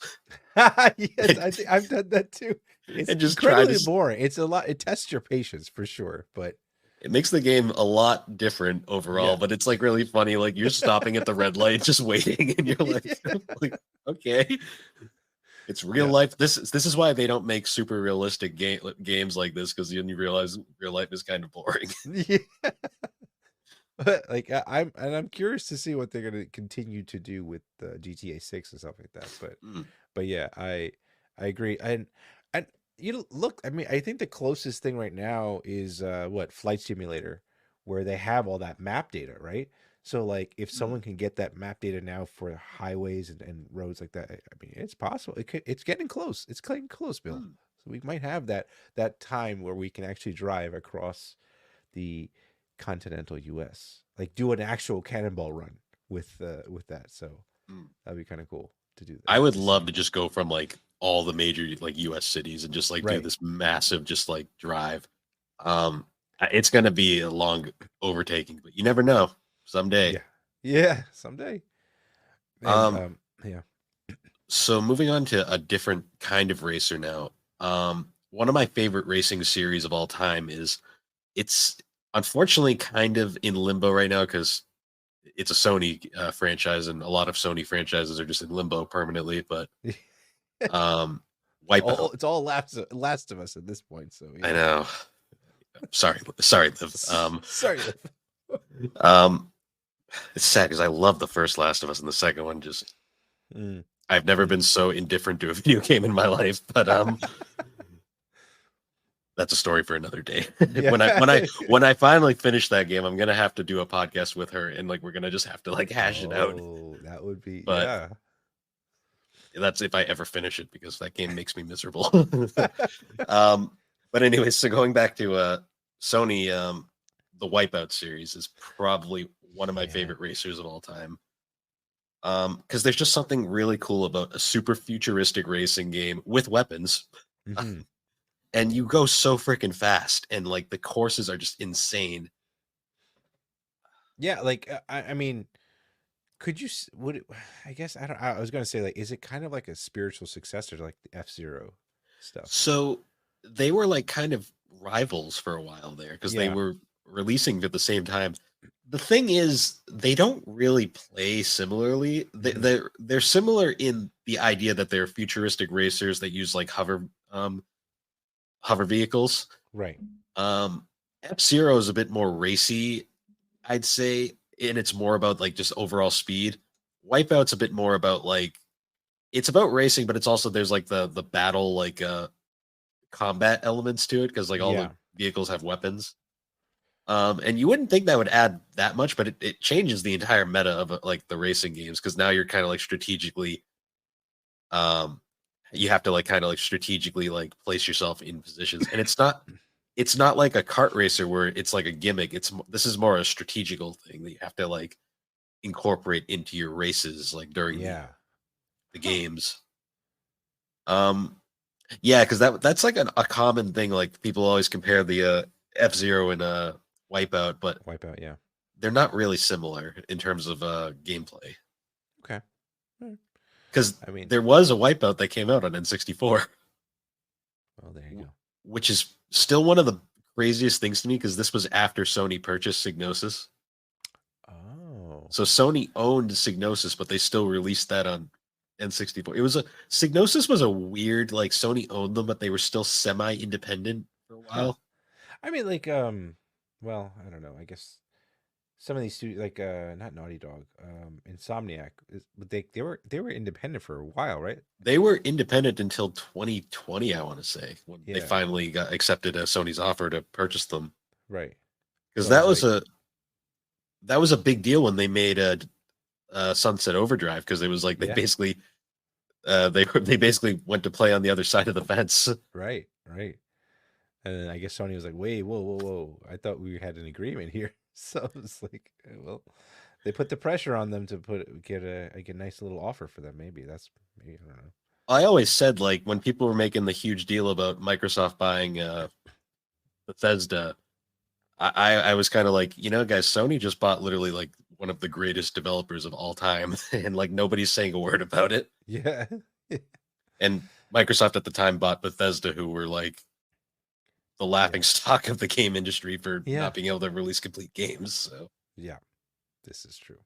Yes, I think I've done that too. It's and just try to. incredibly boring. It's a lot. It tests your patience for sure, but It makes the game a lot different overall, yeah. but it's like really funny. Like you're stopping at the red light, just waiting, and you're like, Yeah, like okay, it's real yeah. life. This is why they don't make super realistic games like this because then you realize real life is kind of boring. Yeah. But like I'm curious to see what they're gonna continue to do with GTA 6 and stuff like that. Mm, But yeah, I agree. And look, I mean, I think the closest thing right now is what Flight Simulator, where they have all that map data, right? So like if mm, someone can get that map data now for highways and roads like that, I mean, it's possible. It's getting close. It's getting close, Bill. mm. So we might have that time where we can actually drive across the continental US. Like do an actual cannonball run with that. So Mm. that'd be kind of cool to do I that would to love see. to just go from like all the major like U.S. cities and just like do Right. this massive just like drive. It's gonna be a long overtaking, but you never know. Someday. Yeah. Yeah, someday. And Um, yeah. So moving on to a different kind of racer now. One of my favorite racing series of all time is it's unfortunately kind of in limbo right now because it's a Sony franchise, and a lot of Sony franchises are just in limbo permanently. But Wipeout, It's all Last of Us at this point. So I know. Sorry, Liv. Sorry. It's sad because I love the first Last of Us, and the second one just. Mm. I've never been so indifferent to a video game in my life, but that's a story for another day. Yeah. when I finally finish that game, I'm gonna have to do a podcast with her, and like we're gonna just have to like hash it out. Oh, that would be But- yeah. That's if I ever finish it, because that game makes me miserable. But anyway, so going back to Sony, the Wipeout series is probably one of my Yeah. favorite racers of all time. Because there's just something really cool about a super futuristic racing game with weapons, Mhm. and you go so freaking fast, and like the courses are just insane. Yeah, like I mean, could you would it, I guess I don't. I was gonna say like, is it kind of like a spiritual successor to like the F-Zero stuff? So they were like kind of rivals for a while there, because they Yeah. were releasing at the same time. The thing is, they don't really play similarly. Mhm. They're similar in the idea that they're futuristic racers that use like hover vehicles. Right. F-Zero is a bit more racy, I'd say, and it's more about like just overall speed. Wipeout's a bit more about like, it's about racing, but it's also there's like the battle like combat elements to it, because like all Yeah. the vehicles have weapons. And you wouldn't think that would add that much, but it changes the entire meta of like the racing games, because now you're kind of like strategically you have to like kind of like strategically like place yourself in positions, and it's not like a kart racer where it's like a gimmick. This is more a strategical thing that you have to like incorporate into your races like during Yeah. the games. Yeah, because that's like a common thing. Like people always compare the F-Zero and Wipeout, but Wipeout. Yeah. they're not really similar in terms of gameplay. Okay. Because I mean, there was a Wipeout that came out on N64, well, there you go. which is still one of the craziest things to me, because this was after Sony purchased Psygnosis. Oh. So Sony owned Psygnosis, but they still released that on N64. Psygnosis was a weird, like Sony owned them, but they were still semi-independent for a while. I mean, like, well, I don't know. I guess some of these studios, like, not Naughty Dog, Insomniac, but they were independent for a while, right? They were independent until 2020, I want to say, when they Yeah. finally got accepted Sony's offer to purchase them. Right. Because So that it's was a big deal when they made Sunset Overdrive, because it was like they Yeah. basically they basically went to play on the other side of the fence. Right. Right. And then I guess Sony was like, "Wait, whoa! I thought we had an agreement here." So it's like, well, they put the pressure on them to get a nice little offer for them. Maybe I don't know. I always said, like, when people were making the huge deal about Microsoft buying Bethesda, I was kind of like, guys, Sony just bought literally like one of the greatest developers of all time, and like nobody's saying a word about it. Yeah. And Microsoft at the time bought Bethesda, who were like the laughing stock of the game industry for Yeah. not being able to release complete games. So Yeah, this is true.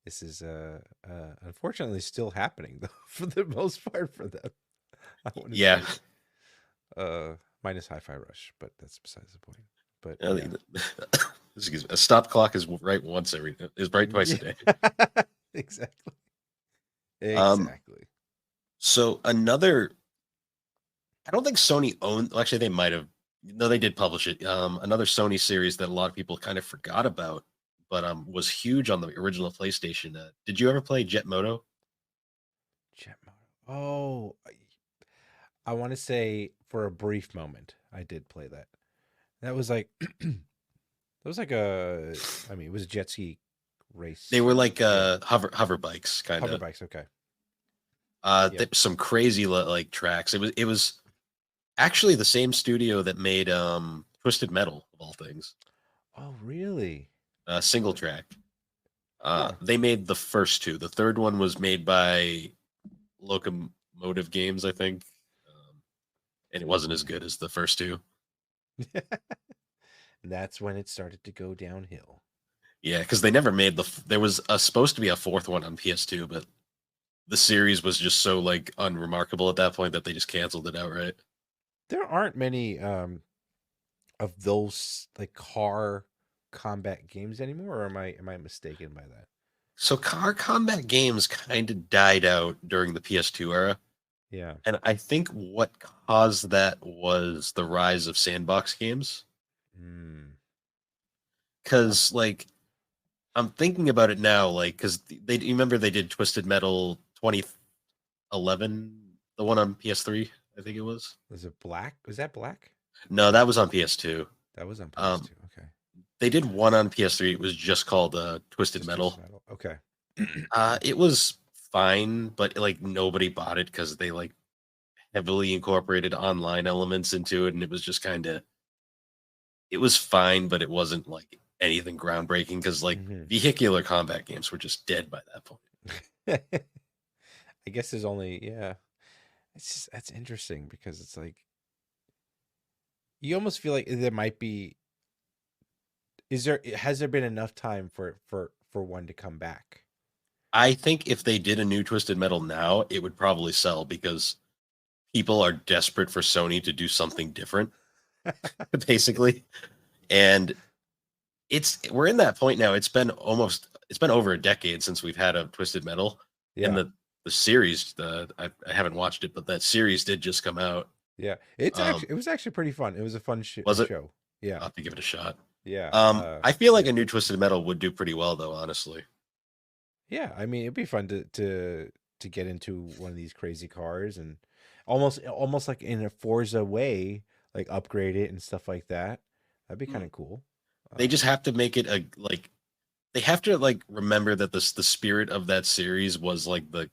This is unfortunately still happening though, for the most part for them. I wouldn't yeah, say, minus Hi-Fi Rush, but that's besides the point. But excuse me, a stop clock is right twice a day. Exactly. Um, Exactly. So I don't think Sony owned. Actually, they might have. No, they did publish it. Another Sony series that a lot of people kind of forgot about, but was huge on the original PlayStation. Did you ever play Jet Moto? Jet Moto. Oh, I want to say for a brief moment I did play that. That was like that was like I mean, it was a jet ski race. They were like hover bikes, kind hover of. bikes. Okay. Some crazy like tracks. It was actually the same studio that made Twisted Metal, of all things. Oh, really? Single track. Huh. They made the first two. The third one was made by Locomotive Games, I think, and it wasn't as good as the first two. That's when it started to go downhill. Yeah, because they never made there was supposed to be a fourth one on PS2, but the series was just so like unremarkable at that point that they just canceled it outright. There aren't many of those like car combat games anymore, or am I mistaken by that? So car combat games kind of died out during the PS2 era. Yeah. And I think what caused that was the rise of sandbox games. Mm. Because, like, I'm thinking about it now, like, because you remember they did Twisted Metal 2011, the one on PS3, I think it was. Was it Black? Was that Black? No, that was on PS2. That was on Um, PS2. Okay. They did one on PS3. It was just called Twisted Just Metal. Twisted Metal. Okay. It was fine, but like nobody bought it because they like heavily incorporated online elements into it, and it was just kind of it was fine, but it wasn't like anything groundbreaking because like Mhm. vehicular combat games were just dead by that point. I guess there's only It's just that's interesting because it's like you almost feel like there might be. Has there been enough time for one to come back? I think if they did a new Twisted Metal now, it would probably sell because people are desperate for Sony to do something different, basically. And we're in that point now. It's been over a decade since we've had a Twisted Metal. Yeah. And the series, I haven't watched it, but that series did just come out. Yeah. It was actually pretty fun. It was a fun show. Yeah. I'll have to give it a shot. Yeah. I feel like a new Twisted Metal would do pretty well though, honestly. Yeah, I mean, it'd be fun to get into one of these crazy cars and almost like in a Forza way, like upgrade it and stuff like that. That'd be kind of cool. They just have to make it they have to like remember that the spirit of that series was like the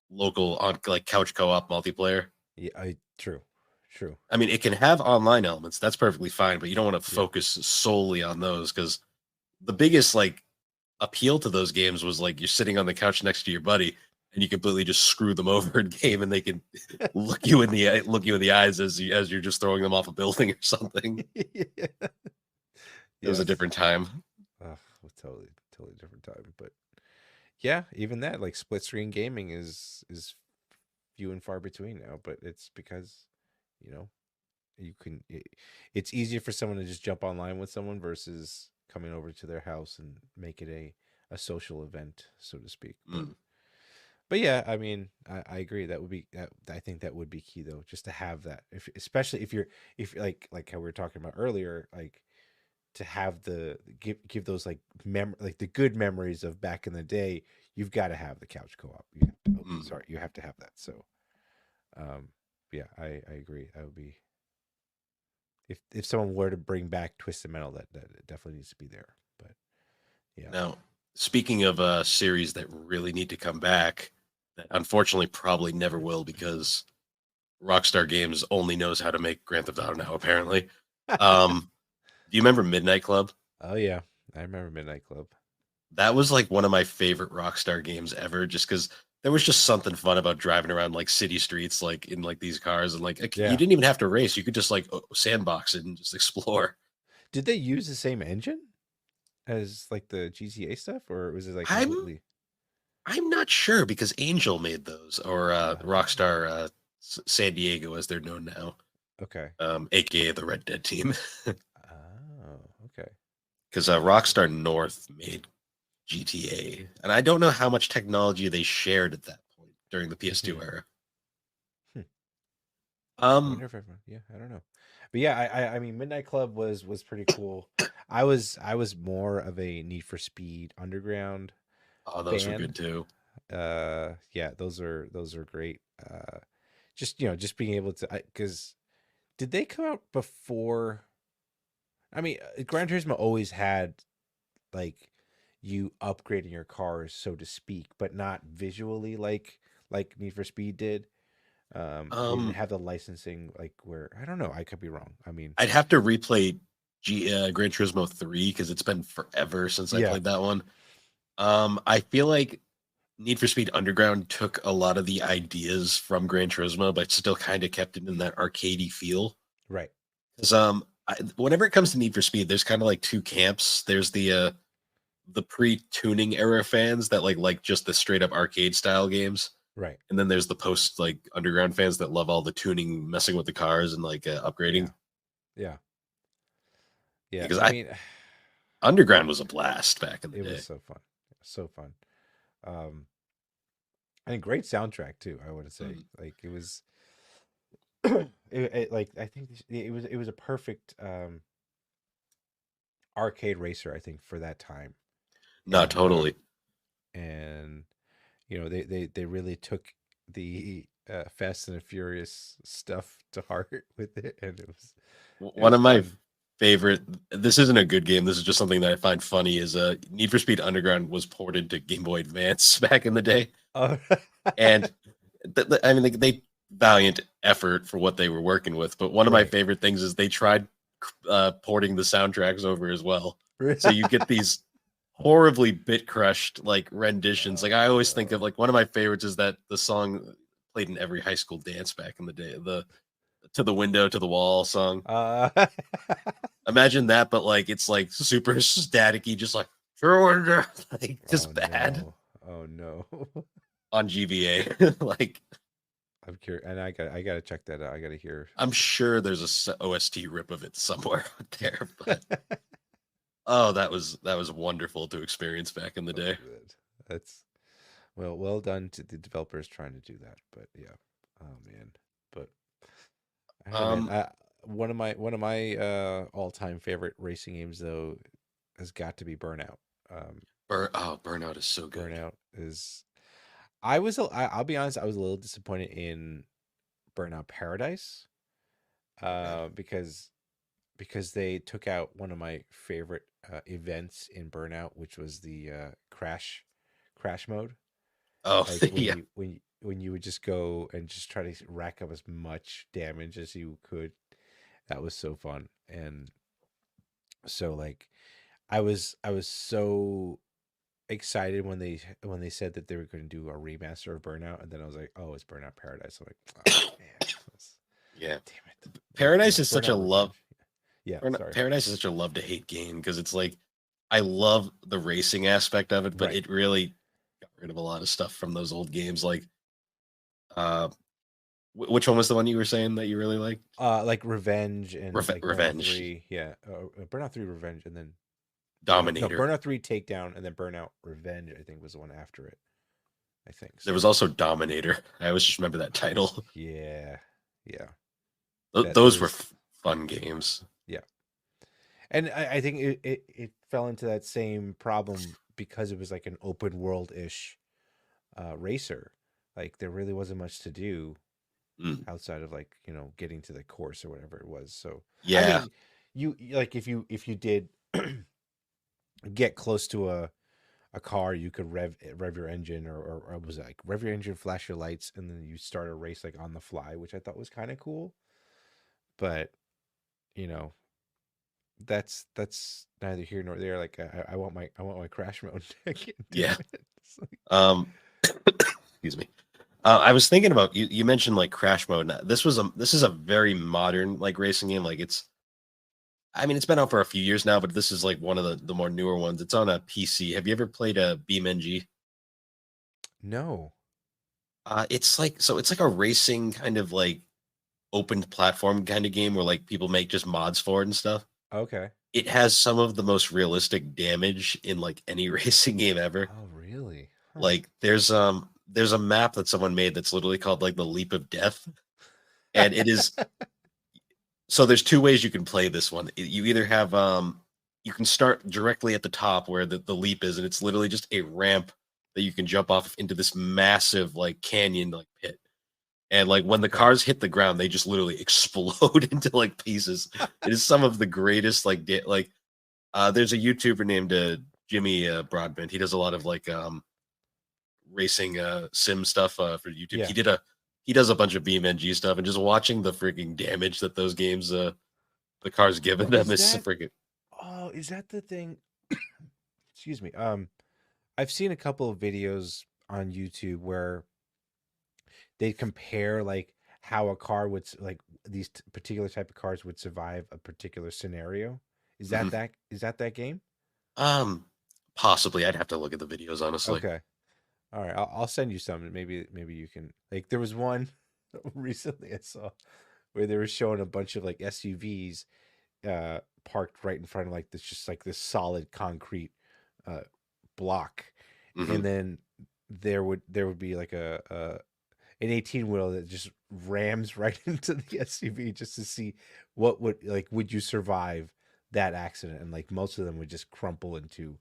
local on like couch co-op multiplayer. Yeah, true. I mean, it can have online elements. That's perfectly fine, but you don't want to focus solely on those because the biggest like appeal to those games was like you're sitting on the couch next to your buddy and you completely just screw them over in game and they can look you in the eyes as you're just throwing them off a building or something. It was a different time. Totally different time. But yeah, even that like split screen gaming is few and far between now. But it's because it's easier for someone to just jump online with someone versus coming over to their house and make it a social event, so to speak. But yeah, I mean, I agree. That would be. I think that would be key though, just to have that. Especially if like how we were talking about earlier, like to have give those like the good memories of back in the day. You've got to have the couch co-op. You have to have that. So, yeah, I agree. That would be. If someone were to bring back Twisted Metal, that definitely needs to be there. But yeah. Now, speaking of a series that really need to come back, that unfortunately probably never will because Rockstar Games only knows how to make Grand Theft Auto now, apparently. Do you remember Midnight Club? Oh yeah, I remember Midnight Club. That was like one of my favorite Rockstar games ever, just because there was just something fun about driving around like city streets, like in like these cars, and like you didn't even have to race; you could just like sandbox it and just explore. Did they use the same engine as like the GTA stuff, or was it like completely? I'm not sure because Angel made those, or Rockstar San Diego, as they're known now. Okay. AKA the Red Dead team. Oh, okay. Because Rockstar North made GTA, and I don't know how much technology they shared at that point during the PS2 era. I don't know, but yeah, I mean, Midnight Club was pretty cool. I was more of a Need for Speed Underground. Oh, those were good too. Yeah, those are great. Just being able to, because did they come out before? I mean, Gran Turismo always had like you upgrading your cars, so to speak, but not visually like Need for Speed did. They didn't have the licensing like where I don't know. I could be wrong. I mean, I'd have to replay Gran Turismo 3 because it's been forever since I played that one. I feel like Need for Speed Underground took a lot of the ideas from Gran Turismo, but still kind of kept it in that arcadey feel. Right. Because whenever it comes to Need for Speed, there's kind of like two camps. There's the the pre-tuning era fans that like just the straight up arcade style games, Right. and then there's the post like underground fans that love all the tuning, messing with the cars and like upgrading. Yeah. Yeah. Because I mean, underground was a blast back in the it day. was so fun. So fun. Um, and great soundtrack too, I would say. Mhm. Like it was like I think it was a perfect arcade racer, I think, for that time. No, And totally. and you know, they really took the Fast and the Furious stuff to heart with it, and it One was of my fun. favorite. This isn't a good game. This is just something that I find funny. Is Need for Speed Underground was ported to Game Boy Advance back in the day, Oh, and I mean they valiant effort for what they were working with. But one of my right. favorite things is they tried porting the soundtracks over as well. So you get these horribly bit crushed like renditions. Like I always think of like one of my favorites is that the song played in every high school dance back in the day. The to the window to the wall song. uh, Imagine that, but like it's like super staticky, just like like just oh bad no. Oh no. on GBA. Like I'm curious, and I gotta check that out. I gotta hear. I'm sure there's a OST rip of it somewhere out there, but oh, that was wonderful to experience back in the Oh, day. good. That's well done to the developers trying to do that. But yeah, oh man. But I don't know, man. Um, One of my all time favorite racing games though has got to be Burnout. Um, Burnout is so good. Burnout is. I'll be honest. I was a little disappointed in Burnout Paradise, Okay. because they took out one of my favorite events in Burnout, which was the crash mode. Oh Like yeah, when you would just go and just try to rack up as much damage as you could. That was so fun. And so like I was so excited when they said that they were going to do a remaster of Burnout, and then I was like, oh, it's Burnout Paradise. I'm like, oh man, yeah. damn it. But Paradise is such a Burnout love. Revenge. Yeah, sorry. Paradise is such a love to hate game because it's like I love the racing aspect of it, but Right. it really got rid of a lot of stuff from those old games. Like, uh, which one was the one you were saying that you really liked? Like Revenge and like Burnout Revenge, 3. Yeah. Burnout 3 Revenge, and then no, Dominator. Burnout 3 Takedown, and then Burnout Revenge, I think, was the one after it. I think There so. was also Dominator. I always just remember that title. Yeah. Yeah. Those were was fun games. yeah. And I think it fell into that same problem because it was like an open world ish racer. Like there really wasn't much to do Mm, outside of like, you know, getting to the course or whatever it was. So I yeah, mean, you like if you did get close to a car, you could rev your engine, or was it like rev your engine, flash your lights, and then you start a race like on the fly, which I thought was kind of cool. But you know, that's neither here nor there. Like I want my crash mode. I can't do yeah. it. It's like, Um, excuse me. I was thinking about you. You mentioned like Crash Mode. Now, this is a very modern like racing game. Like it's, I mean, it's been out for a few years now, but this is like one of the more newer ones. It's on a PC. Have you ever played a BeamNG? no. It's like so. It's like a racing kind of like open platform kind of game where like people make just mods for it and stuff. Okay. It has some of the most realistic damage in like any racing game ever. Oh, really? Huh. Like there's a map that someone made that's literally called like the Leap of Death, and it is so there's two ways you can play this one. You either have you can start directly at the top where the leap is, and it's literally just a ramp that you can jump off into this massive like canyon like pit. And like when the Okay. cars hit the ground, they just literally explode into like pieces. It is some of the greatest like there's a YouTuber named Jimmy Broadbent. He does a lot of like racing sim stuff for YouTube. Yeah. He does a bunch of BeamNG stuff, and just watching the freaking damage that those games the cars given them is that freaking Oh, is that the thing? Excuse me. I've seen a couple of videos on YouTube where they compare like how a car would like these particular type of cars would survive a particular scenario. Is that Mhm. is that game? um Possibly, I'd have to look at the videos honestly. Okay. All right. I'll send you some. Maybe you can, like, there was one recently I saw where they were showing a bunch of like SUVs parked right in front of like this, just like this solid concrete uh block. Mhm. And then there would be like an 18 wheel that just rams right into the SUV just to see what would you survive that accident. And like most of them would just crumple into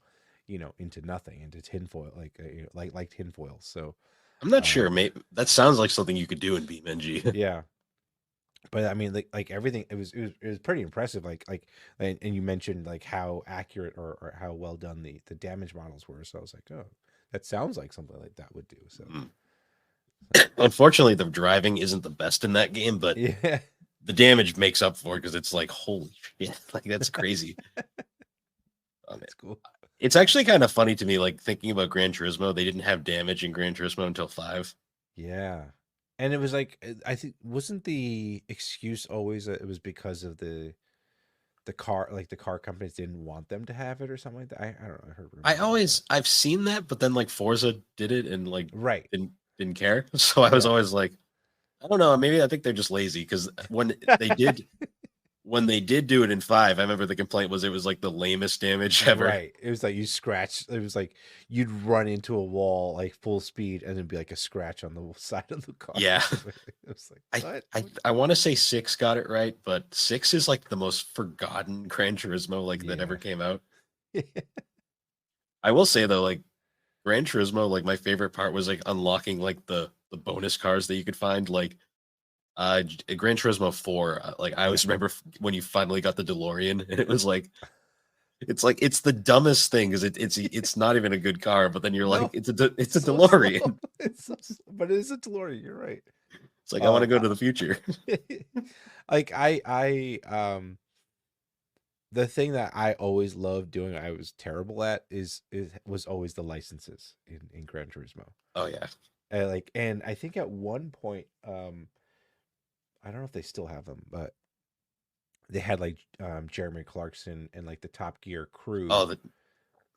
into nothing, into tinfoil, like tinfoil. So I'm not sure. um Maybe that sounds like something you could do in BeamNG. yeah, but I mean, like everything, it was pretty impressive. And you mentioned like how accurate or how well done the damage models were. So I was like, oh, that sounds like something like that would do. So Mm. Unfortunately, the driving isn't the best in that game, but yeah, the damage makes up for it because it's like, holy shit, like that's crazy. that's cool. It's actually kind of funny to me, like thinking about Gran Turismo. They didn't have damage in Gran Turismo until 5. Yeah. And it was like, I think, wasn't the excuse always that it was because of the car, like the car companies didn't want them to have it or something like that? I don't know. I heard rumors about that. I've seen that, but then like Forza did it and like Right. didn't care. So I was Yeah. always like, I don't know, maybe I think they're just lazy because when they did do it in 5, I remember the complaint was it was like the lamest damage ever. Right. It was like you scratch. It was like you'd run into a wall like full speed, and then be like a scratch on the side of the car. Yeah. It was like, what? I want to say 6 got it right, but 6 is like the most forgotten Gran Turismo like that ever Yeah. came out. I will say though, like Gran Turismo, like my favorite part was like unlocking like the bonus cars that you could find, like Gran Turismo 4. Like I always remember when you finally got the DeLorean, and it was like it's the dumbest thing because it's not even a good car, but then you're like No, it's a so DeLorean. slow. It's so slow, but it is a DeLorean. You're right. It's like I want to go to the future. Like the thing that I always loved doing, I was terrible at, was always the licenses in Gran Turismo. Oh yeah. And I think at one point, I don't know if they still have them, but they had like Jeremy Clarkson and like the Top Gear crew Oh,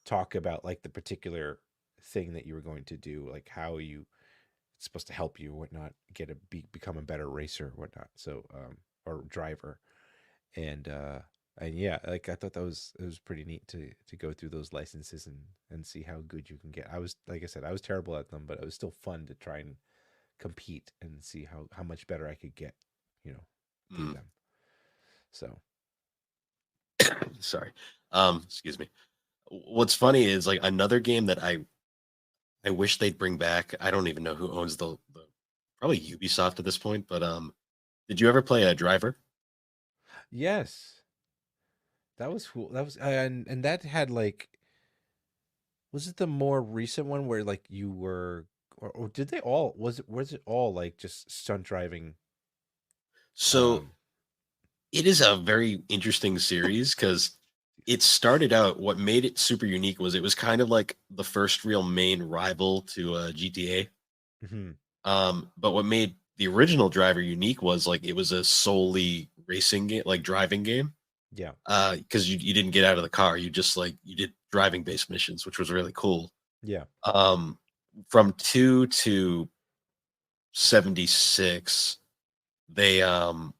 talk about like the particular thing that you were going to do, like how it's supposed to help you, whatnot, become a better racer, whatnot. So or driver, and yeah, like I thought it was pretty neat to go through those licenses and see how good you can get. I was, like I said, I was terrible at them, but it was still fun to try and compete and see how much better I could get, through them. So sorry. Excuse me. What's funny is like another game that I wish they'd bring back. I don't even know who owns the probably Ubisoft at this point, but did you ever play a Driver? yes, that was cool. That was and that had like, was it the more recent one where like you were, or did they all, was it all like just stunt driving? So it is a very interesting series because it started out, what made it super unique was it was kind of like the first real main rival to GTA. Mhm. But what made the original Driver unique was like it was a solely racing game, like driving game. Yeah. Because you didn't get out of the car, you just like you did driving based missions, which was really cool. Yeah. From 2 to 76, they kind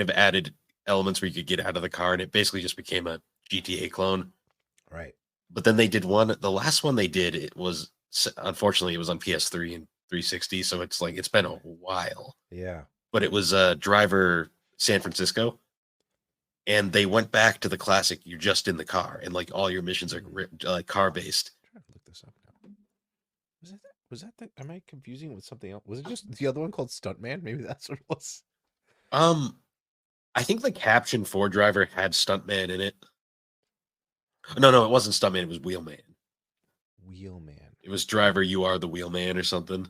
of added elements where you could get out of the car, and it basically just became a GTA clone. Right. But then they did the last one they did, it was, unfortunately, it was on PS3 and 360, so it's like it's been a while. Yeah. But it was Driver San Francisco, and they went back to the classic. You're just in the car, and like all your missions are car based. I'm trying to look this up now. Was that am I confusing it with something else? Was it just the other one called Stuntman? Maybe that's what it was. I think the caption for Driver had Stuntman in it. No, it wasn't Stuntman. It was Wheelman. Wheelman. It was Driver, you are the Wheelman or something.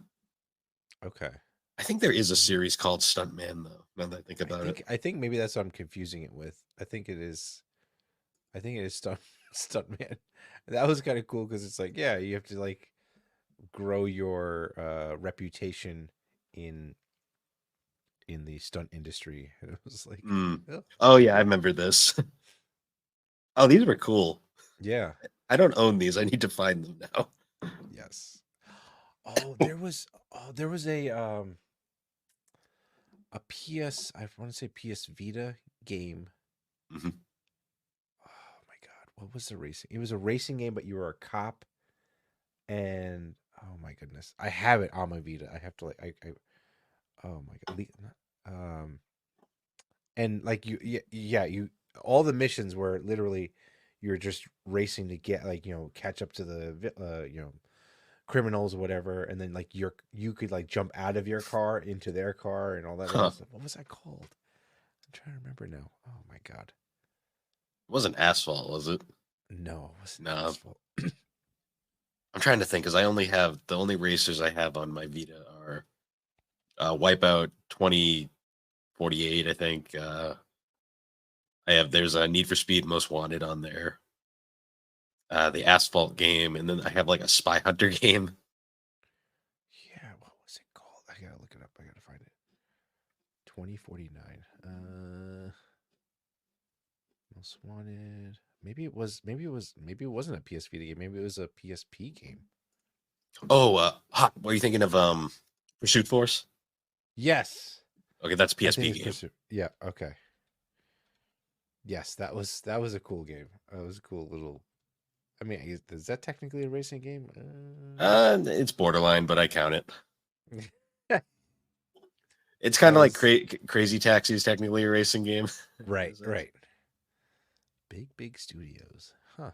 Okay. I think there is a series called Stuntman though. Now that I think about it, I think maybe that's what I'm confusing it with. I think it is Stuntman. That was kind of cool because it's like, yeah, you have to like grow your reputation in the stunt industry. And it was like, oh. Oh yeah, I remember this. Oh, these were cool. Yeah. I don't own these. I need to find them now. Yes. There was a PS, I want to say PS Vita game. Mhm. Oh my god, what was the racing? It was a racing game, but you were a cop, and oh my goodness, I have it on my Vita. I have to oh my god, and like you all the missions were literally you're just racing to get like catch up to the criminals or whatever, and then like you could like jump out of your car into their car and all that other Huh. stuff. What was that called? I'm trying to remember now. Oh my god. It wasn't Asphalt, was it? No, it wasn't No. Asphalt. I'm trying to think because I only have the only racers I have on my Vita are Wipeout 2048, I think. There's a Need for Speed Most Wanted on there. The Asphalt game, and then I have like a Spy Hunter game. Yeah, what was it called? I gotta look it up. I gotta find it. 2049. Most Wanted. Maybe it wasn't a PS Vita game. Maybe it was a PSP game. Oh, what are you thinking of? Pursuit Force. Yes. Okay, that's I think PSP it's game. Pursuit. Yeah, okay. Yes, that was a cool game. That was a cool little. I mean, is that technically a racing game? It's borderline, but I count it. That It's kind of like was- Crazy Taxi is technically a racing game. Right, right. Big studios, huh?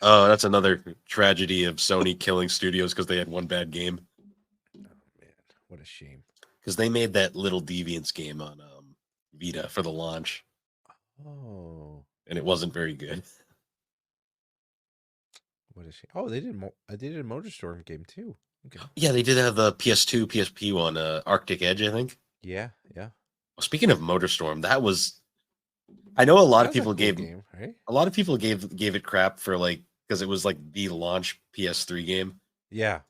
Oh, that's another tragedy of Sony killing studios because they had one bad game. Oh man, what a shame. Because they made that Little Deviants game on Vita for the launch, Oh, and it wasn't very good. what a shame. Oh, they did. They did a MotorStorm game too. Okay. Yeah, they did have the PS2, PSP one, Arctic Edge, I think. Yeah, yeah. Well, speaking of MotorStorm, that was. I know a lot of That's a people cool gave game, right? a lot of people gave it crap for like because it was like the launch PS3 game, Yeah,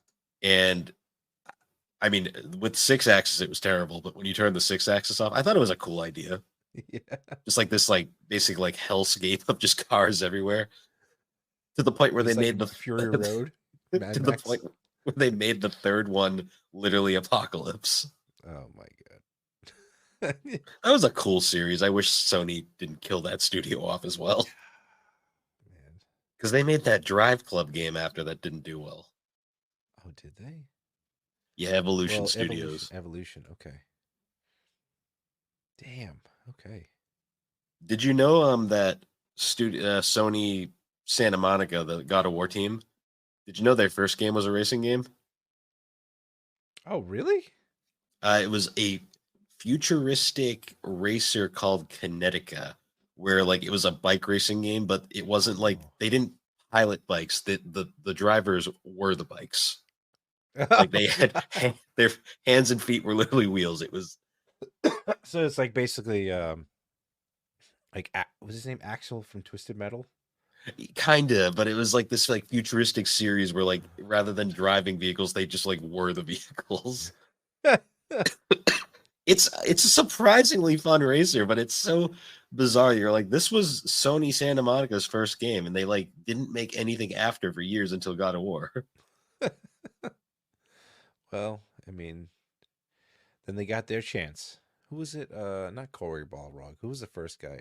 and I mean with 6-axis it was terrible, but when you turn the 6-axis off, I thought it was a cool idea. yeah. Just like this, like basic like hellscape of just cars everywhere, to the point where Just they like made the Fury Road. to Mad the Max. point where they made the third one literally Apocalypse. Oh my god. That was a cool series. I wish Sony didn't kill that studio off as well, Man. because they made that Drive Club game after that didn't do well. Oh, did they? Yeah, Evolution Well, Studios. Evolution. Okay. Damn. Okay. Did you know that Sony Santa Monica, the God of War team? Did you know their first game was a racing game? Oh, really? It was a futuristic racer called Kinetica, where like it was a bike racing game, but it wasn't like they didn't pilot bikes. The drivers were the bikes. Like they had their hands and feet were literally wheels. It was So it's like basically like was his name Axel from Twisted Metal? kind of, but it was like this like futuristic series where like rather than driving vehicles, they just like were the vehicles. It's a surprisingly fun racer, but it's so bizarre. You're like, this was Sony Santa Monica's first game, and they like didn't make anything after for years until God of War. Well, I mean, then they got their chance. Who was it? Not Corey Balrog. Who was the first guy?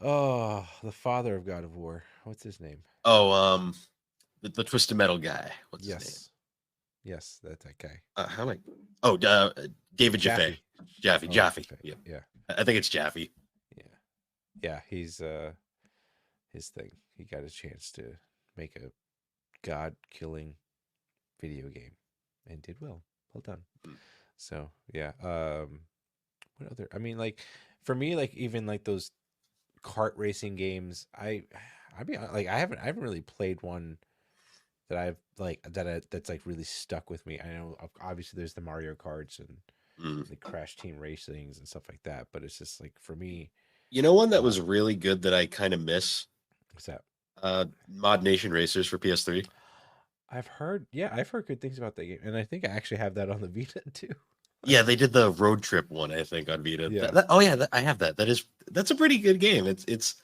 Oh, the father of God of War. What's his name? Oh, the Twisted Metal guy. What's his name? Yes, that's that guy. How am I? Oh, David Jaffe. Jaffe. Oh, Jaffe. Jaffe. Yeah, Yeah, I think it's Jaffe. yeah. He's his thing. He got a chance to make a god-killing video game and did well. Well done. Mm. So yeah. What other? I mean, like for me, like even like those kart racing games, I be like I haven't really played one that I've like that's like really stuck with me. I know obviously there's the Mario Karts and Mm. the Crash Team Racings and stuff like that, but it's just like for me, You know one that was really good that I kind of miss? what's that? Mod Nation Racers for PS3. I've heard good things about that game, and I think I actually have that on the Vita too. Yeah, they did the road trip one, I think, on Vita. Yeah. I have that. That's a pretty good game. It's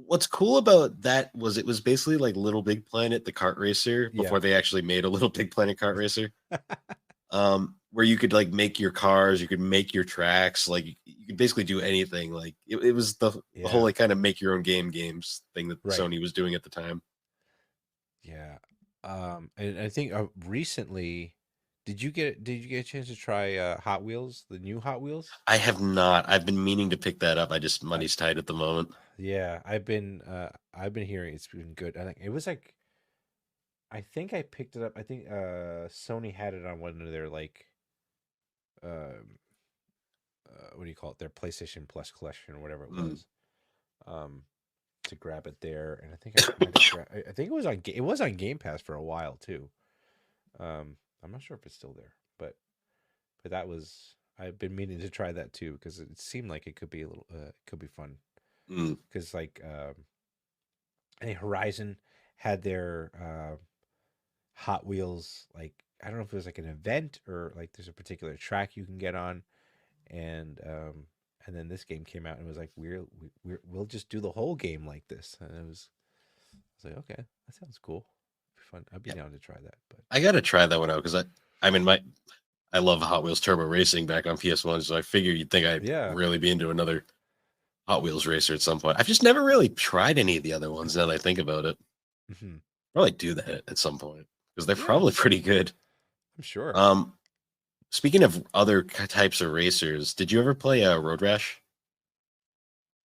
what's cool about that was it was basically like Little Big Planet, the kart racer, Yeah. before they actually made a Little Big Planet kart racer. Where you could like make your cars, you could make your tracks, like you could basically do anything. Like it was the whole Yeah. like kind of make your own games thing that Right. Sony was doing at the time. Yeah. And I think recently, did you get a chance to try Hot Wheels, the new Hot Wheels? I have not. I've been meaning to pick that up. I just I, money's tight at the moment. yeah, I've been hearing it's been good. I think it was like I think I picked it up. I think Sony had it on one of their like um what do you call it? Their PlayStation Plus collection or whatever it Mm. was. Um to grab it there, and I think I might have I think it was on Game Pass for a while too. I'm not sure if it's still there, but that was I've been meaning to try that too because it seemed like it could be a little it could be fun Mm. because like I think Horizon had their Hot Wheels, like I don't know if it was like an event or like there's a particular track you can get on, and then this game came out and it was like we'll just do the whole game like this, and I was like, okay, that sounds cool, be fun. I'd be Yeah, down to try that, but I gotta try that one out because I mean I love Hot Wheels Turbo Racing back on PS1, so I figure you'd think I'd yeah. really be into another Hot Wheels racer at some point. I've just never really tried any of the other ones now that I think about it. Mhm. Probably do that at some point because they're Yeah, probably pretty good. I'm sure. Um, Speaking of other types of racers, did you ever play Road Rash?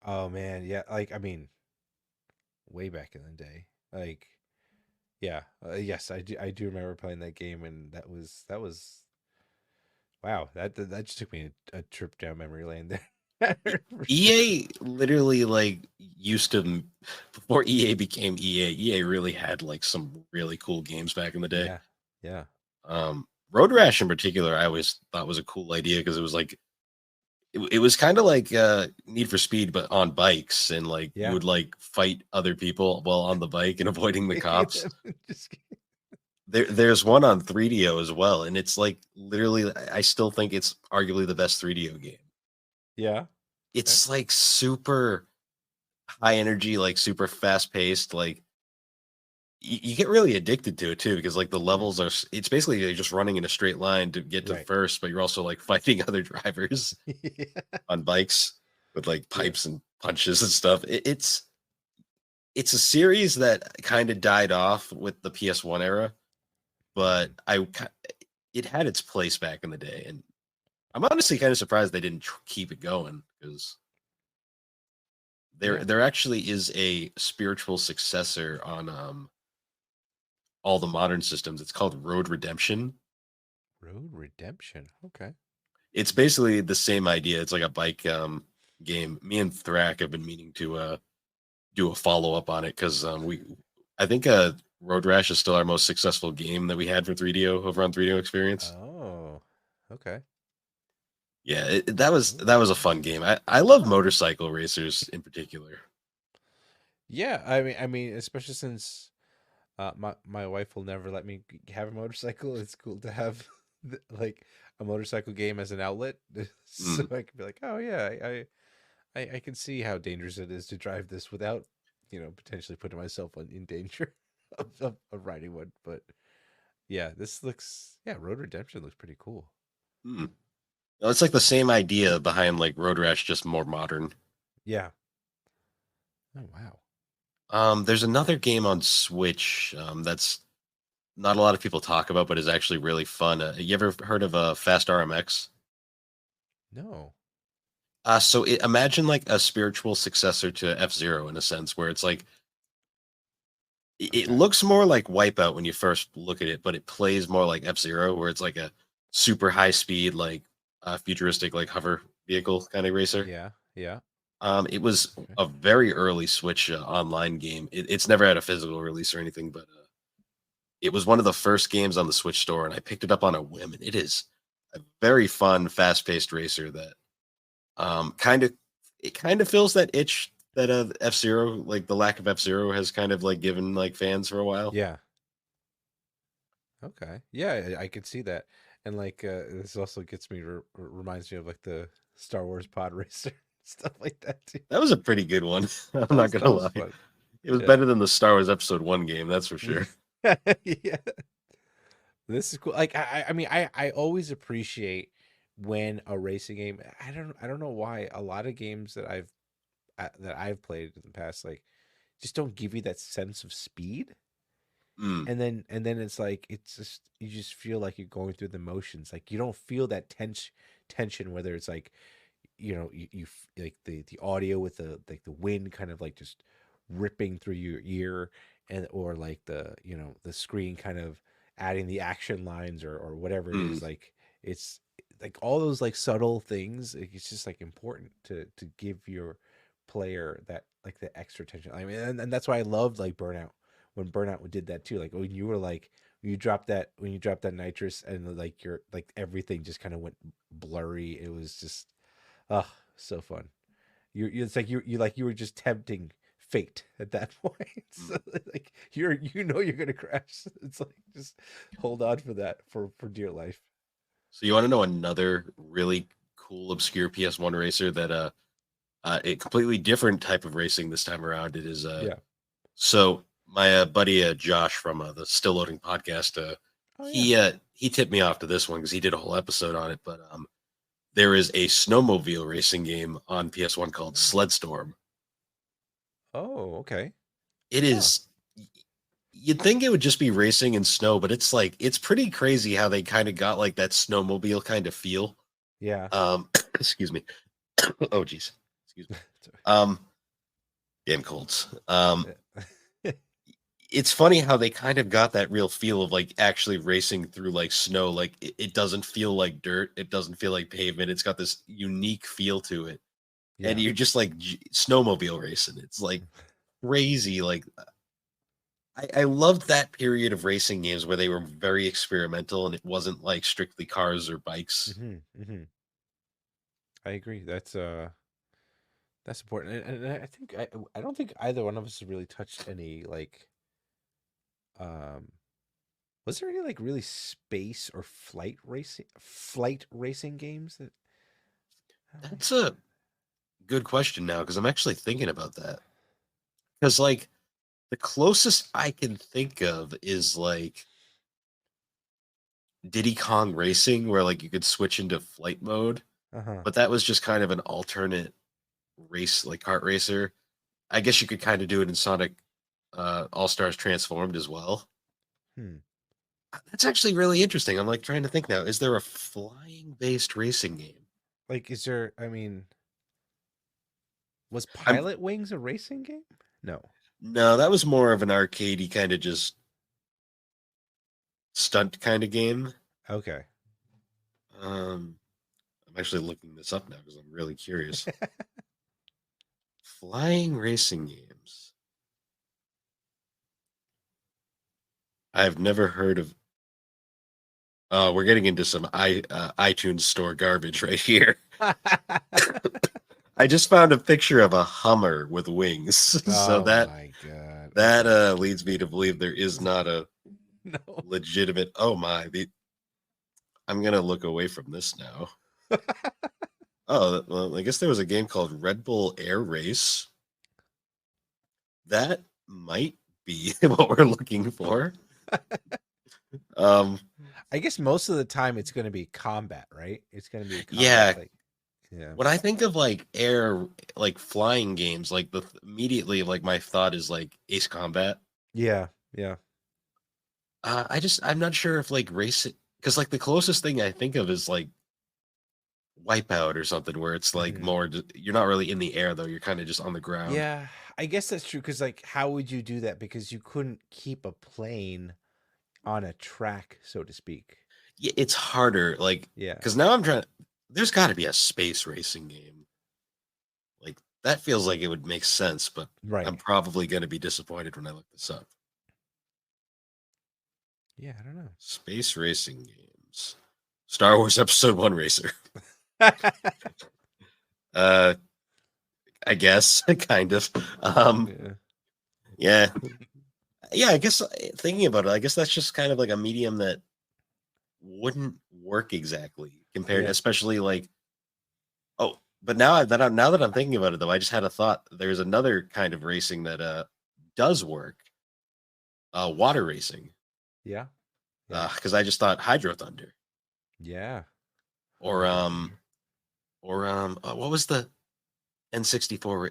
Oh man, yeah, like I mean, way back in the day, like yeah, yes, I do remember playing that game, and that was wow, that just took me a trip down memory lane there. For sure. EA literally like used to before EA became EA. EA really had like some really cool games back in the day. Yeah, yeah, Road Rash in particular, I always thought was a cool idea because it was like it was kind of like Need for Speed, but on bikes, and like you yeah. would like fight other people while on the bike and avoiding the cops. Just There's one on 3DO as well, and it's like literally, I still think it's arguably the best 3DO game. yeah, okay. It's like super high energy, like super fast paced. Like you get really addicted to it too, because like the levels are, it's basically you're just running in a straight line to get to Right. first, but you're also like fighting other drivers Yeah, on bikes with like yeah. pipes and punches and stuff. It's a series that kind of died off with the PS1 era, but it had its place back in the day, and I'm honestly kind of surprised they didn't keep it going because Yeah. there actually is a spiritual successor on all the modern systems. It's called Road Redemption. Road Redemption. Okay. It's basically the same idea. It's like a bike game. Me and Thrak have been meaning to do a follow up on it because I think Road Rash is still our most successful game that we had for 3DO over on 3DO Experience. Oh, okay. Yeah, that was a fun game. I love motorcycle racers in particular. Yeah, I mean, especially since my wife will never let me have a motorcycle. It's cool to have like a motorcycle game as an outlet, so Mm. I can be like, oh yeah, I can see how dangerous it is to drive this without, potentially putting myself in danger of riding one. But yeah, Road Redemption looks pretty cool. Mm. No, it's like the same idea behind like Road Rash, just more modern. Yeah. Oh wow. There's another game on Switch that's not a lot of people talk about, but is actually really fun. You ever heard of Fast RMX? No. Imagine like a spiritual successor to F Zero in a sense, where it's like it Okay. looks more like Wipeout when you first look at it, but it plays more like F Zero, where it's like a super high speed, like futuristic, like hover vehicle kind of racer. Yeah. Yeah. It was Okay. a very early Switch online game. It's never had a physical release or anything, but it was one of the first games on the Switch store, and I picked it up on a whim. And it is a very fun, fast-paced racer that kind of fills that itch that F Zero, like the lack of F Zero, has kind of like given like fans for a while. Yeah. Okay. Yeah, I could see that. And like this also gets me reminds me of like the Star Wars pod racer. stuff like that too. That was a pretty good one. I'm That not was- gonna that was lie. fun. It was Yeah. better than the Star Wars Episode 1 game, that's for sure. Yeah. This is cool. Like I mean I always appreciate when a racing game. I don't know why a lot of games that I've played in the past like just don't give you that sense of speed. Mm, And then it's like it's just you just feel like you're going through the motions. Like you don't feel that tension whether it's like like the audio with the like the wind kind of like just ripping through your ear and or like the screen kind of adding the action lines or whatever it is like it's like all those like subtle things it's just like important to give your player that like the extra tension. I mean and that's why I loved like Burnout when Burnout did that too, like when you were like when you dropped that nitrous and like your like everything just kind of went blurry. It was just oh, so fun. It's like you were just tempting fate at that point. So like you're gonna crash. It's like just hold on for that for dear life. So you want to know another really cool, obscure PS1 racer that a completely different type of racing this time around. It is Yeah. So my buddy Josh from the Still Loading podcast, Oh, yeah. he tipped me off to this one because he did a whole episode on it. But there is a snowmobile racing game on PS1 called Sledstorm. Oh, okay. It is. You'd think it would just be racing in snow, but it's like it's pretty crazy how they kind of got like that snowmobile kind of feel. Yeah. Excuse me. Oh, geez. Excuse me. Damn colds. It's funny how they kind of got that real feel of like actually racing through like snow. Like it doesn't feel like dirt. It doesn't feel like pavement. It's got this unique feel to it. Yeah. And you're just like snowmobile racing. It's like crazy. Like I loved that period of racing games where they were very experimental and it wasn't like strictly cars or bikes. Mm-hmm. I agree. That's important. And I think I don't think either one of us has really touched any like was there any like really space or flight racing games that That's a good question now because I'm actually thinking about that. Because like the closest I can think of is like Diddy Kong Racing, where like you could switch into flight mode, uh-huh. but that was just kind of an alternate race, like kart racer. I guess you could kind of do it in Sonic All Stars Transformed as well. That's actually really interesting. I'm like trying to think now. Is there a flying based racing game? Like is there I mean was Pilot Wings a racing game? No. No, that was more of an arcadey kind of just stunt kind of game. Okay. I'm actually looking this up now because I'm really curious. Flying racing games. I've never heard of. Oh, we're getting into some iTunes store garbage right here. I just found a picture of a Hummer with wings. So Oh that my god. that leads me to believe there is not a No. legitimate. Oh my! I'm gonna look away from this now. Oh, well, I guess there was a game called Red Bull Air Race. That might be what we're looking for. I guess most of the time it's going to be combat, right? It's going to be combat, Yeah. like, yeah. When I think of like air, like flying games, like immediately, like my thought is like Ace Combat. Yeah, yeah. I'm not sure if like racing, because like the closest thing I think of is like Wipeout or something, where it's like Mhm. more, you're not really in the air though, you're kind of just on the ground. Yeah, I guess that's true because like how would you do that because you couldn't keep a plane on a track, so to speak. Yeah, it's harder, like, Yeah. because now I'm trying. There's got to be a space racing game. Like that feels like it would make sense, but Right. I'm probably going to be disappointed when I look this up. Yeah, I don't know. Space racing games. Star Wars Episode 1 Racer. I guess kind of. Yeah. Yeah, I guess thinking about it, I guess that's just kind of like a medium that wouldn't work exactly compared, Yeah. especially like, oh, But now that I'm thinking about it, though, I just had a thought. There's another kind of racing that does work. Water racing. Yeah. Yeah. Because I just thought Hydro Thunder Yeah. or Hydro um Thunder. what was the N64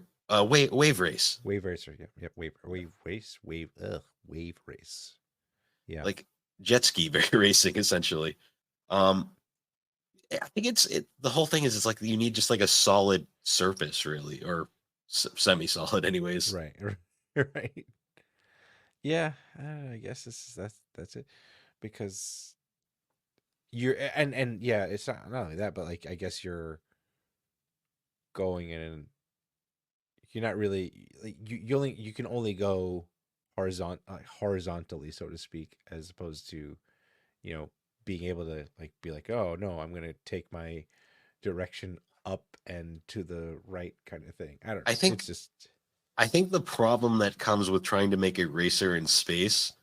wave race, Wave racer. Yep. Wave race. Wave race. Yeah. like jet ski racing essentially. Um, I think the whole thing is it's like you need just like a solid surface really, or semi-solid anyways. Right. Right. Yeah. I guess that's it, because you're and yeah, it's not only that, but like I guess you're going in and you're not really like you can only go horizontally, so to speak, as opposed to, you know, being able to like be like, oh no, I'm gonna take my direction up and to the right kind of thing. I don't know. I think It's just I think the problem that comes with trying to make a racer in space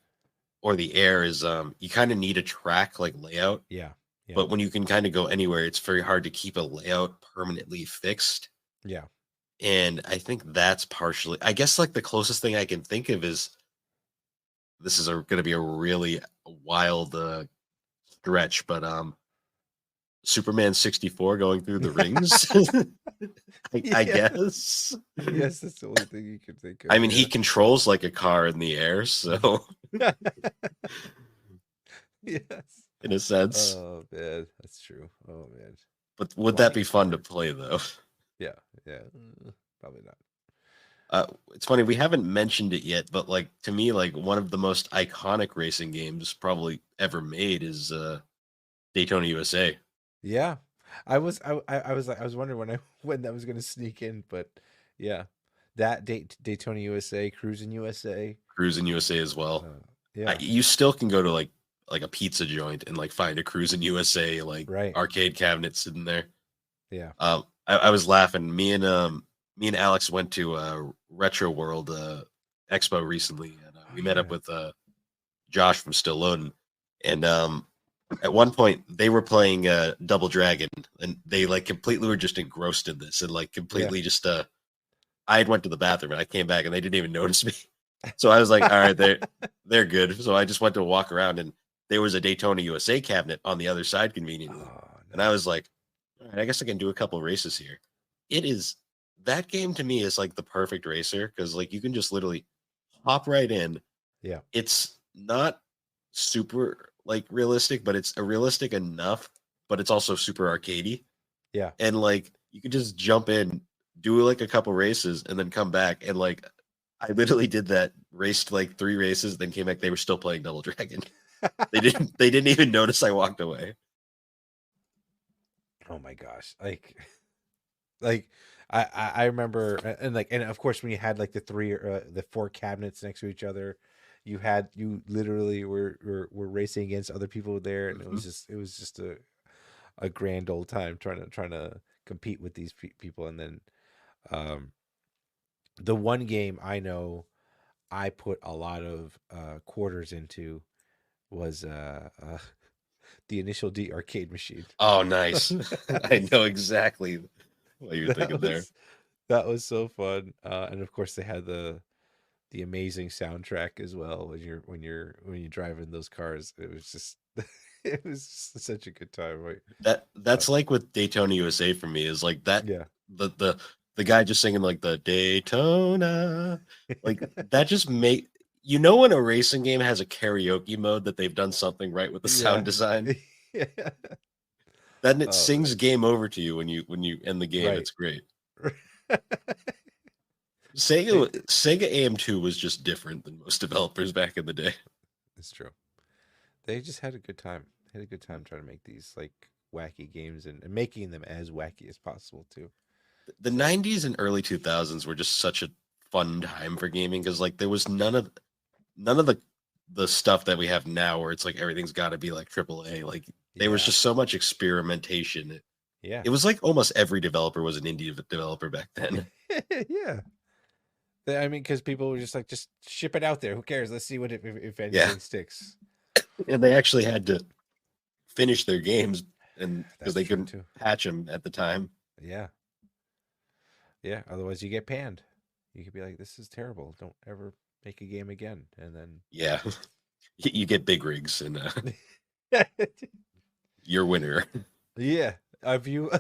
or the air is you kind of need a track like layout. yeah, yeah, But when you can kind of go anywhere, it's very hard to keep a layout permanently fixed. yeah, And I think that's partially, I guess, like the closest thing I can think of is this is going to be a really wild stretch, but Superman 64 going through the rings. I Yeah. guess. Yes, that's the only thing you can think of. I mean, he controls like a car in the air, so Yes. in a sense. Oh man, that's true. Oh man. But would that be Flying fun to car. play though? Yeah, yeah. Probably not. It's funny we haven't mentioned it yet, but like to me, like one of the most iconic racing games probably ever made is Daytona USA. Yeah. I was wondering when that was gonna sneak in, but yeah. That Daytona USA, Cruising USA. Cruising USA as well. Yeah. You still can go to like a pizza joint and like find a Cruising USA like Right. arcade cabinet sitting there. Yeah. I was laughing. Me and Alex went to Retro World Expo recently, and we met up yeah. with Josh from Still Loading, and at one point they were playing Double Dragon, and they like completely were just engrossed in this, and like completely just I had went to the bathroom and I came back and they didn't even notice me. So I was like, all right, they're good. So I just went to walk around and there was a Daytona USA cabinet on the other side conveniently. Oh, And I was like, all right, I guess I can do a couple races here. It is that game to me is like the perfect racer because like you can just literally hop right in. yeah. It's not super like realistic, but it's realistic enough, but it's also super arcadey. Yeah. And like you could just jump in, do like a couple races, and then come back. And like I literally did that, raced like 3 races, then came back. They were still playing Double Dragon. They didn't even notice I walked away. Oh my gosh. Like I remember, and like, and of course when you had like the 4 cabinets next to each other, you literally were racing against other people there, and it was just a grand old time trying to compete with these people. And then um the one game I know I put a lot of quarters into was the Initial D arcade machine. Oh, nice. I know exactly what you're thinking there. That was so fun. And of course they had the amazing soundtrack as well when you're driving those cars. It was just it was just such a good time, right? That's like with Daytona USA for me is like that Yeah. the guy just singing like the Daytona, like that just make when a racing game has a karaoke mode that they've done something right with the sound design. Yeah. Then it Oh, sings man. game over to you when you end the game. Right. It's great. They- Sega AM2 was just different than most developers back in the day. It's true. They just had a good time. Had a good time trying to make these like wacky games and making them as wacky as possible too. The 90s and early 2000s were just such a fun time for gaming because like there was none of the stuff that we have now where it's like everything's got to be like AAA. Like there was Yeah. just so much experimentation. Yeah. It was like almost every developer was an indie developer back then. Yeah. I mean, because people were just like, just ship it out there. Who cares? Let's see what if anything Yeah. sticks. And they actually had to finish their games and That's because they true, couldn't too. patch them at the time. Yeah. Yeah, otherwise you get panned. You could be like, "This is terrible. Don't ever make a game again." And then Yeah, you get big rigs, and you're winner. yeah, have you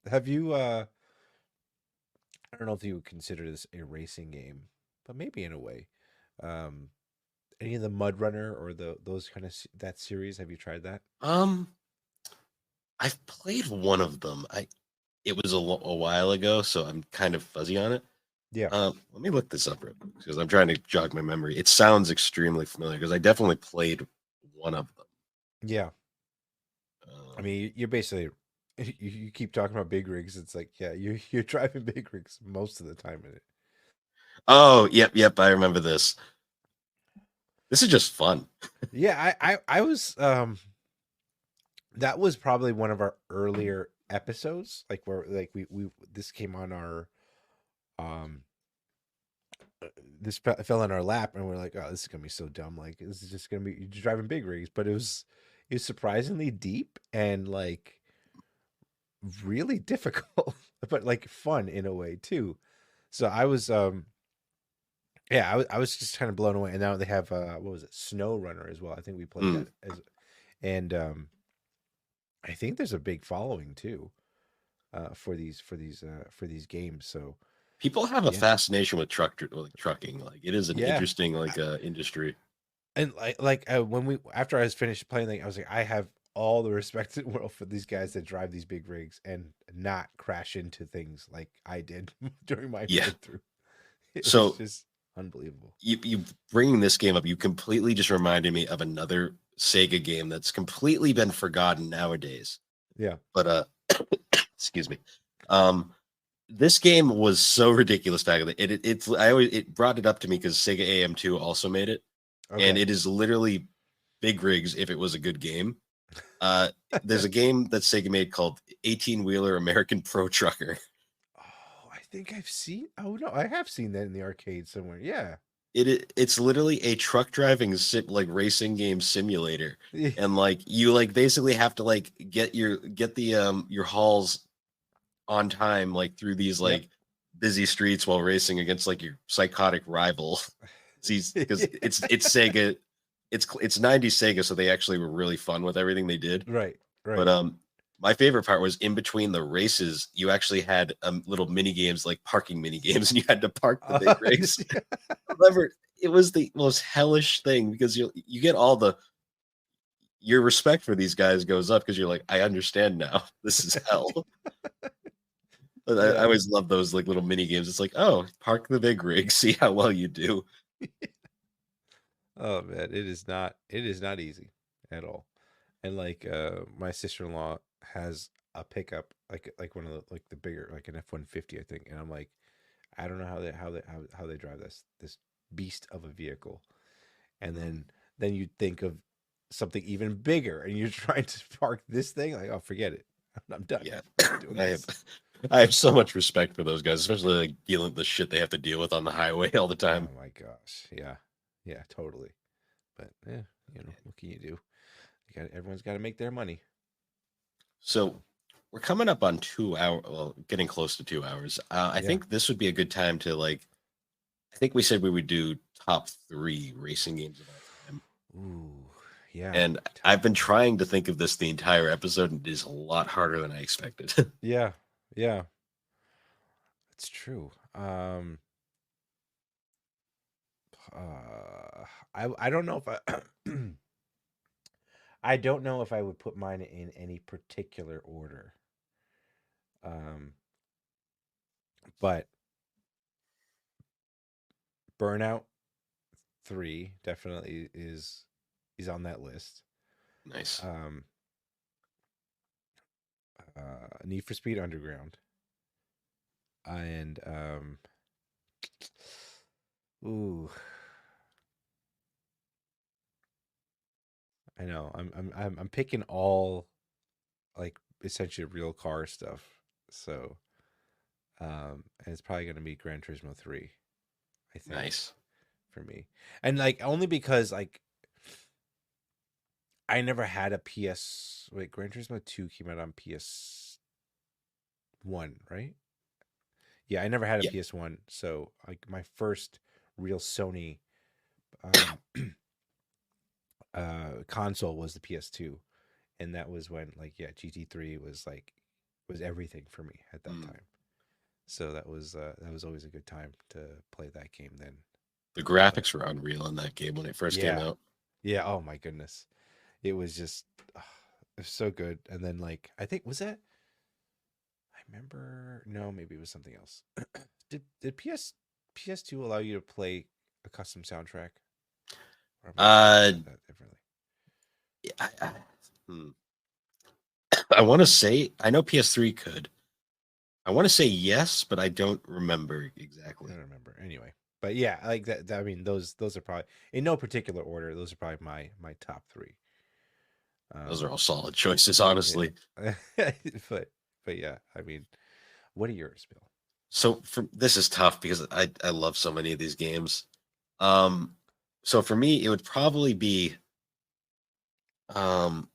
have you I don't know if you would consider this a racing game, but maybe in a way. Um any of the Mud Runner or those kind of that series, have you tried that? Um, I've played one of them. It was a while ago, so I'm kind of fuzzy on it. Yeah. Let me look this up real quick because I'm trying to jog my memory. It sounds extremely familiar because I definitely played one of them. Yeah. I Um, mean, you're basically you keep talking about big rigs. It's like, yeah, you're driving big rigs most of the time in it. oh, yep, I remember this. This is just fun. Yeah, I was that was probably one of our earlier episodes, like where like we this came on our um fell in our lap, and we're like, oh, this is gonna be so dumb. Like, this is just gonna be you're driving big rigs, but it was surprisingly deep and like really difficult, but like fun in a way too. So I was yeah, I was just kind of blown away. And now they have what was it, Snow Runner as well. I think we played Mm. that as, and I think there's a big following too for these games. So People have a yeah, fascination with trucking. Like it is an yeah. interesting industry. And when we after I was finished playing, like I was like, I have all the respect in the world for these guys that drive these big rigs and not crash into things like I did during my Yeah. playthrough. It was So just unbelievable. you bringing this game up, you completely just reminded me of another Sega game that's completely been forgotten nowadays. Yeah. But excuse me. Um, this game was so ridiculous back then. It brought it up to me because Sega AM2 also made it, and Okay. it is literally big rigs if it was a good game. Uh, there's a game that Sega made called 18 Wheeler American Pro Trucker. Oh, I think I've seen. Oh no, I have seen that in the arcade somewhere. Yeah. It's literally a truck driving like racing game simulator, Yeah. and like you like basically have to like get the your hauls on time like through these Yep. like busy streets while racing against like your psychotic rival. Because it's Sega, it's 90s Sega, so they actually were really fun with everything they did. Right. But Right. my favorite part was in between the races, you actually had little mini games like parking mini games, and you had to park the big rigs. Remember, it was the most hellish thing because you get all the your respect for these guys goes up because you're like, I understand now. This is hell. But I Yeah. always love those like little mini games. It's like, oh, park the big rig, see how well you do. Oh man, it is not easy at all. And like my sister-in-law has a pickup like one of the bigger, like an F-150, I think. And I'm like, I don't know how they drive this beast of a vehicle. And then you think of something even bigger and you're trying to park this thing, like, oh, forget it. I'm done. Yeah, I'm not doing I this. have I have so much respect for those guys, especially like dealing with the shit they have to deal with on the highway all the time. Oh my gosh. Yeah. Yeah, totally. But yeah, what can you do? Everyone's got to make their money. So we're coming up on 2 hours, well, getting close to 2 hours. I Yeah. think this would be a good time to like. I think we said we would do top 3 racing games of all time, Ooh, yeah. and I've been trying to think of this the entire episode, and it is a lot harder than I expected. Yeah. Yeah. It's true. I don't know if I I don't know if I would put mine in any particular order. Um, but Burnout 3 definitely is on that list. Nice. Um, Need for Speed Underground, and ooh, I know I'm picking all like essentially real car stuff. So and it's probably gonna be Gran Turismo 3, I think, Nice. for me. And like only because like I never had a Gran Turismo 2 came out on PS1, right? Yeah, I never had a Yeah. PS1, so like my first real Sony um, console was the PS2, and that was when like yeah, GT3 was everything for me at that Mm. time. So that was always a good time to play that game then. The But graphics were unreal in that game when it first came yeah, out. yeah. Oh my goodness, it was just it was so good. And then like I think was that I remember no maybe it was something else. Did PS2 allow you to play a custom soundtrack? Or am I thinking Uh, about that differently? I, hmm. I want to say I know PS3 could. I want to say yes, but I don't remember I exactly. don't remember. Anyway, but yeah, like I mean, those are probably in no particular order. Those are probably my top three. Those are Um, all solid choices, honestly. yeah, but but yeah, I mean, what are yours, Bill? So for this is tough because I love so many of these games. Um, so for me, it would probably be um.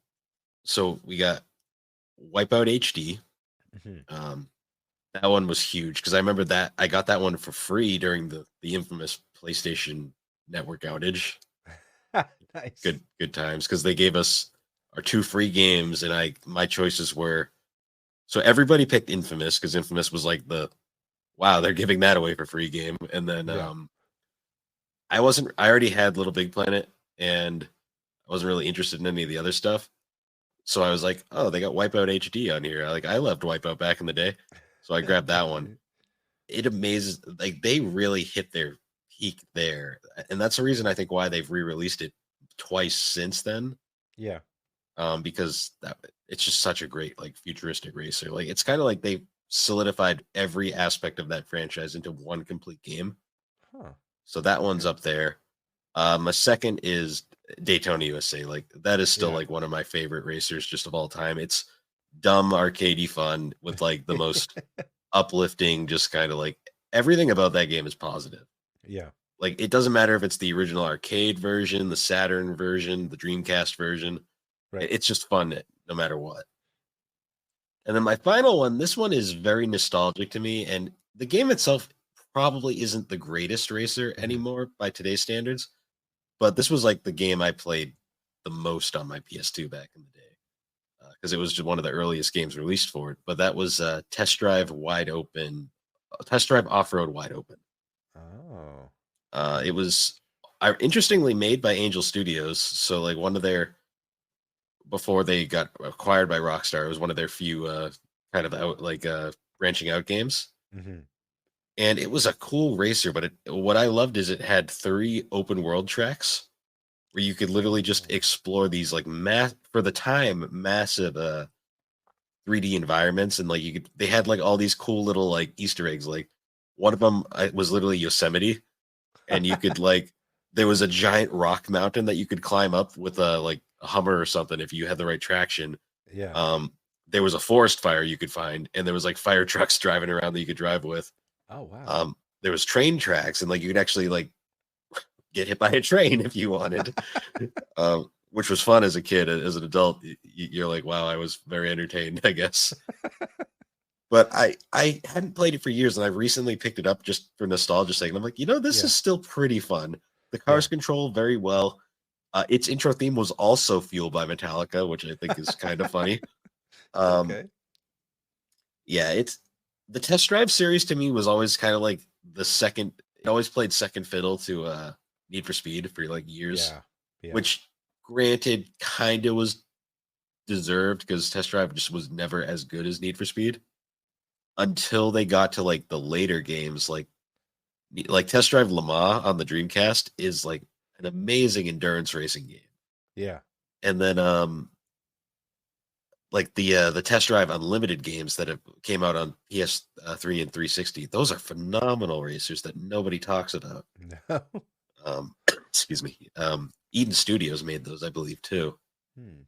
So we got Wipeout HD. Mhm. Um, that one was huge because I remember that I got that one for free during the infamous PlayStation Network outage. Nice. Good times because they gave us our two free games, and I my choices were so everybody picked Infamous because Infamous was like the wow they're giving that away for free game, and then Yeah. I already had Little Big Planet, and I wasn't really interested in any of the other stuff. So I was like, oh, they got Wipeout HD on here. Like I loved Wipeout back in the day, so I grabbed that one. It amazes like they really hit their peak there, and that's the reason I think why they've re-released it twice since then. Yeah. Because that it's just such a great like futuristic racer. Like it's kind of like they solidified every aspect of that franchise into one complete game. Huh. So that one's Okay. up there. My second is Daytona USA. Like that is still Yeah. like one of my favorite racers just of all time. It's dumb arcadey fun with like the most uplifting, just kind of like everything about that game is positive. Yeah. Like it doesn't matter if it's the original arcade version, the Saturn version, the Dreamcast version. Right. It's just fun no matter what. And then my final one, this one is very nostalgic to me, and the game itself probably isn't the greatest racer Mhm. anymore by today's standards, but this was like the game I played the most on my PS2 back in the day because it was just one of the earliest games released for it. But that was Test Drive Off Road Wide Open. Oh. It was interestingly made by Angel Studios, so like one of their before they got acquired by Rockstar, it was one of their few kind of out like branching out games. Hmm. And it was a cool racer, but what I loved is it had 3 open world tracks where you could literally just explore these like for the time massive 3D environments, and like they had like all these cool little like Easter eggs. Like one of them was literally Yosemite, and you could like there was a giant rock mountain that you could climb up with a Hummer or something if you had the right traction. Yeah. Um, there was a forest fire you could find, and there was like fire trucks driving around that you could drive with. Oh wow. There was train tracks, and like you could actually like get hit by a train if you wanted, which was fun as a kid. As an adult, you're like, wow, I was very entertained, I guess. But I hadn't played it for years, and I recently picked it up just for nostalgia's sake. And I'm like, this Yeah. is still pretty fun. The Yeah. cars control very well. Its intro theme was also fueled by Metallica, which I think is kind of funny. Um, Okay. yeah, it's the Test Drive series to me was always kind of like the second. It always played second fiddle to Need for Speed for like years, Yeah. Yeah. which granted kind of was deserved because Test Drive just was never as good as Need for Speed until they got to like the later games like Test Drive Le Mans on the Dreamcast is like an amazing endurance racing game. Yeah. And then like the Test Drive Unlimited games that have came out on PS3 and 360, those are phenomenal racers that nobody talks about. No. Excuse me. Eden Studios made those, I believe, too. Hmm.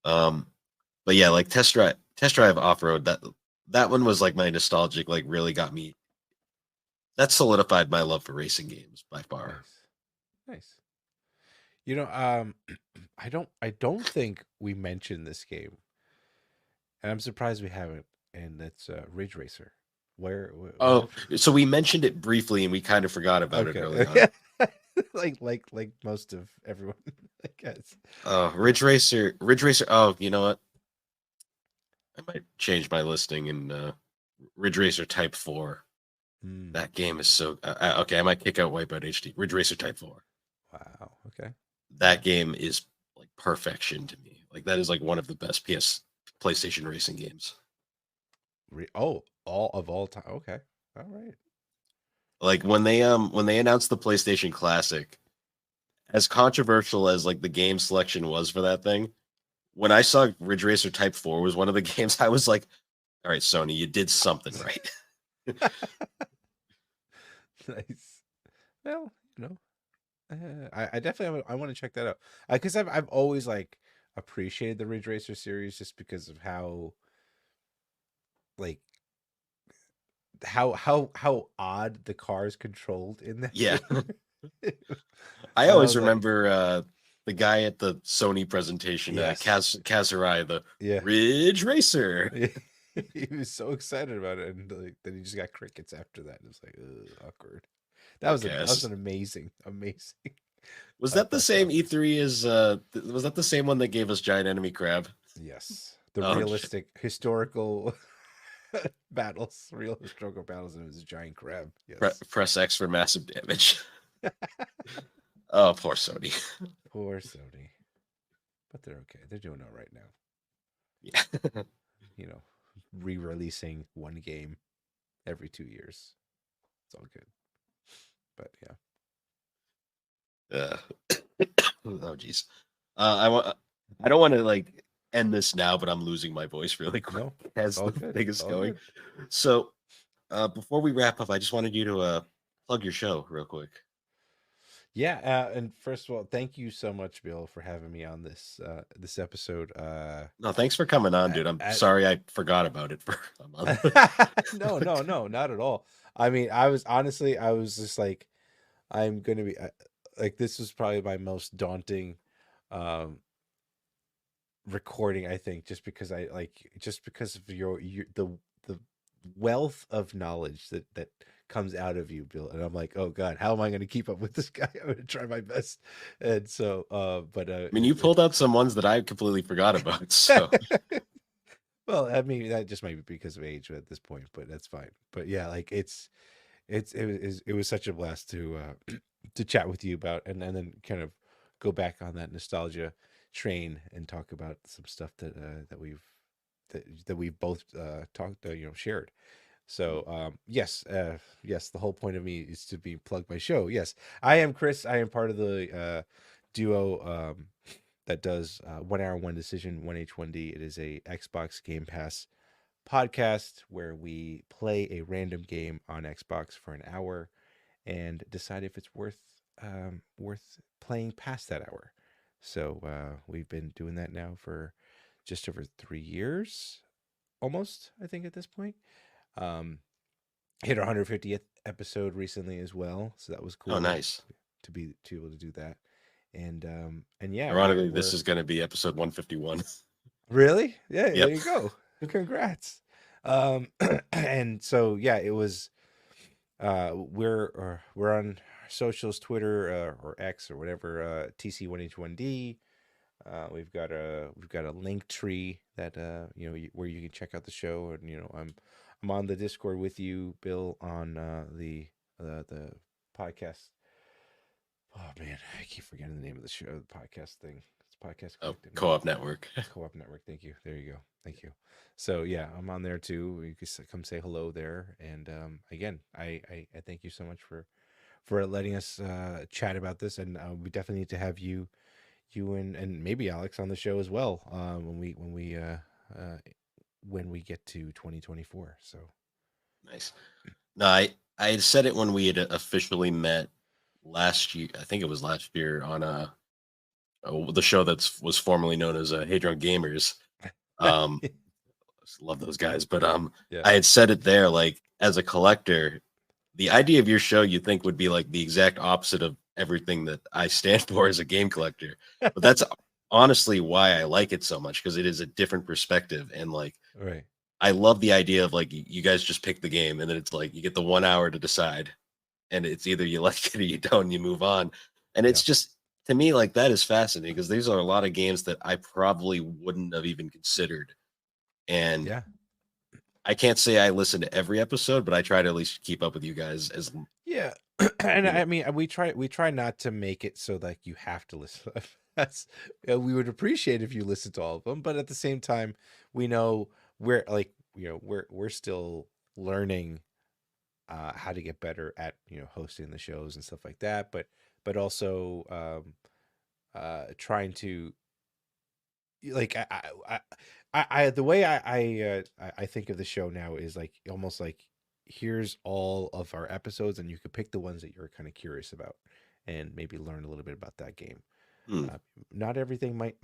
But yeah, like Test Drive Off Road, that one was like my nostalgic, like really got me. That solidified my love for racing games by far. Nice. Nice. You know, I don't think we mentioned this game, and I'm surprised we haven't. And that's Ridge Racer. Where Oh, so we mentioned it briefly and we kind of forgot about it early on. like most of everyone, I guess. Oh, Ridge Racer. Oh, you know what? I might change my listing in Ridge Racer Type 4. Mm, That game is so okay. I might kick out Wipeout HD. Ridge Racer Type 4. wow. Okay. That game is like perfection to me. Like that is like one of the best PlayStation racing games. All time. Okay. All right. Like when they announced the PlayStation Classic, as controversial as like the game selection was for that thing, when I saw Ridge Racer Type 4 was one of the games, I was like, all right, Sony, you did something right. Nice. Well, I definitely I want to check that out because I've always like appreciated the Ridge Racer series just because of how like how odd the cars controlled in that. Yeah. game. I And always was like, remember the guy at the Sony presentation, Yes. Kaz Hirai, the yeah. Ridge Racer. He was so excited about it, and like, then he just got crickets after that. It was like awkward. That was Kaz. an amazing. Was that the That's same awesome. E3 as was that the same one that gave us Giant Enemy Crab? Yes, the Oh, realistic historical battles, real historical battles, and it was a giant crab. Yes, Press X for massive damage. Oh, poor Sony. poor Sony, but they're okay. They're doing all right now. Yeah. Re-releasing one game every 2 years. It's all good. But yeah. Oh jeez. I don't want to like end this now, but I'm losing my voice really quick No, as all the good. thing is All going. good. So before we wrap up, I just wanted you to plug your show real quick. Yeah, and first of all, thank you so much, Bill, for having me on this episode. No, thanks for coming on, dude. I'm sorry I forgot about it for a month. No, not at all. I mean, I was just like, I'm gonna be like, this was probably my most daunting recording, I think, just because of the wealth of knowledge that comes out of you, Bill. And I'm like, oh God, how am I going to keep up with this guy? I'm going to try my best. And so, I mean, you pulled out some ones that I completely forgot about. So, well, I mean, that just might be because of age at this point, but that's fine. But yeah, like it was such a blast to chat with you about, and then kind of go back on that nostalgia train and talk about some stuff that we've both talked, shared. So yes, the whole point of me is to plug my show. Yes, I am Chris. I am part of the duo that does 1 Hour 1 Decision 1H1D. It is a Xbox Game Pass podcast where we play a random game on Xbox for an hour and decide if it's worth playing past that hour. So we've been doing that now for just over 3 years, almost, I think, at this point. Hit our 150th episode recently as well, so that was cool. oh, nice. to be able to do that. And yeah, Ironically, this is going to be episode 151. Really? Yeah, Yep. there you go. Congrats. And so yeah, it was we're on socials, Twitter or X or whatever, TC1H1D. We've got a link tree that where you can check out the show, and I'm on the Discord with you, Bill, on the podcast. Oh man, I keep forgetting the name of the show, the podcast thing. It's Podcast Collective. Co-op Network. Co-op Network. Thank you. There you go. Thank you. So yeah, I'm on there too. You can come say hello there. And again, I thank you so much for letting us chat about this. And we definitely need to have you and maybe Alex on the show as well when we get to 2024. So Nice. No, I had said it when we had officially met last year. I think it was last year on the show that was formerly known as Hey Drunk Gamers. Love those guys, but yeah. I had said it there, like, as a collector, the idea of your show you think would be like the exact opposite of everything that I stand for as a game collector. But that's honestly why I like it so much, because it is a different perspective, and like Right. I love the idea of like you guys just pick the game and then it's like you get the 1 hour to decide, and it's either you like it or you don't, and you move on. And it's just to me like that is fascinating because these are a lot of games that I probably wouldn't have even considered. And Yeah. I can't say I listen to every episode, but I try to at least keep up with you guys as Yeah. And you know. I mean, we try not to make it so like you have to listen. That's we would appreciate if you listen to all of them, but at the same time, we know we're like, we're still learning how to get better at, hosting the shows and stuff like that, but also trying to like the way I think of the show now is like almost like here's all of our episodes and you could pick the ones that you're kind of curious about and maybe learn a little bit about that game. Hmm. Not everything might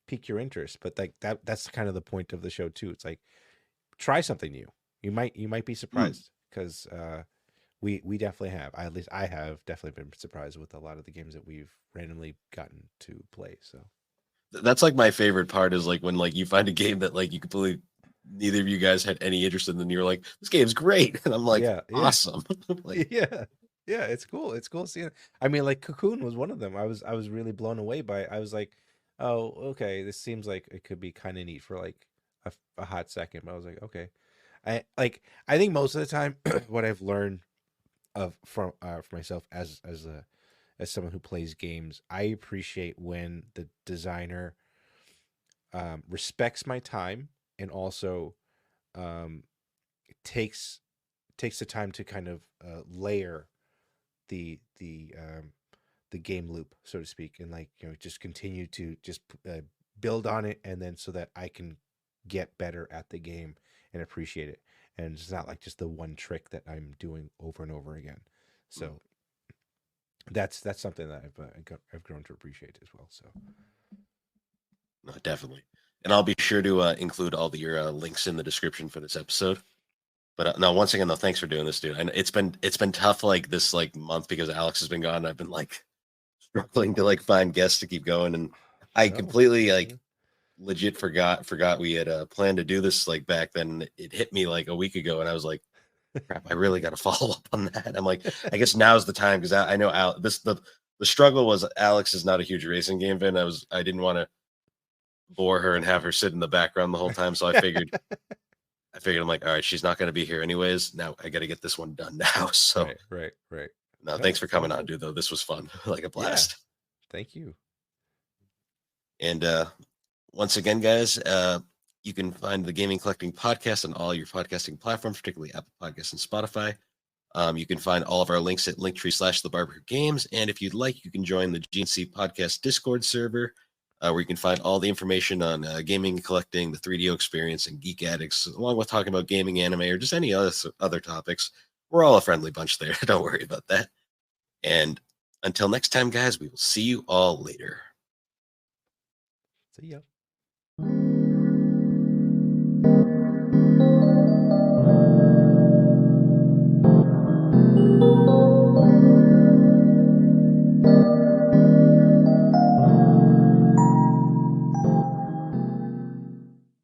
pique your interest, but like that's kind of the point of the show too. It's like try something new. You might be surprised because we definitely have. At least I have definitely been surprised with a lot of the games that we've randomly gotten to play. So That's like my favorite part is like when like you find a game that like you completely neither of you guys had any interest in, and you're like, this game's great. And I'm like, yeah, awesome. Like, yeah, it's cool. It's cool seeing it. I mean, like Cocoon was one of them. I was really blown away by it. I was like, oh, okay, this seems like it could be kind of neat for like a hot second. But I was like, okay, I think most of the time what I've learned for myself as someone who plays games, I appreciate when the designer respects my time and also um, takes the time to kind of layer the game loop, so to speak, and like just continue to just build on it, and then so that I can get better at the game and appreciate it, and it's not like just the one trick that I'm doing over and over again. So that's something that I've grown to appreciate as well. So no, definitely. And I'll be sure to include all your links in the description for this episode. But no, once again, though, thanks for doing this, dude. And it's been tough like this like month because Alex has been gone. I've been like struggling to like find guests to keep going, and I no, completely like legit forgot we had planned to do this like back then. It hit me like a week ago, and I was like, crap, I really got to follow up on that. I'm like, I guess now's the time because I know the struggle was Alex is not a huge racing game fan. I didn't want to bore her and have her sit in the background the whole time, so I figured I'm like, all right, she's not going to be here anyways. Now I got to get this one done now. So right. no, No, thanks for coming sounds on, good. dude. Though this was fun, like a blast. Thank you. And once again, guys, you can find the Gaming Collecting Podcast on all your podcasting platforms, particularly Apple Podcasts and Spotify. You can find all of our links at Linktree/The Barbecue Games. And if you'd like, you can join the GNC Podcast Discord server, where you can find all the information on gaming and collecting, the 3DO experience, and Geek Addicts, along with talking about gaming, anime, or just any other topics. We're all a friendly bunch there. Don't worry about that. And until next time, guys, we will see you all later. See ya.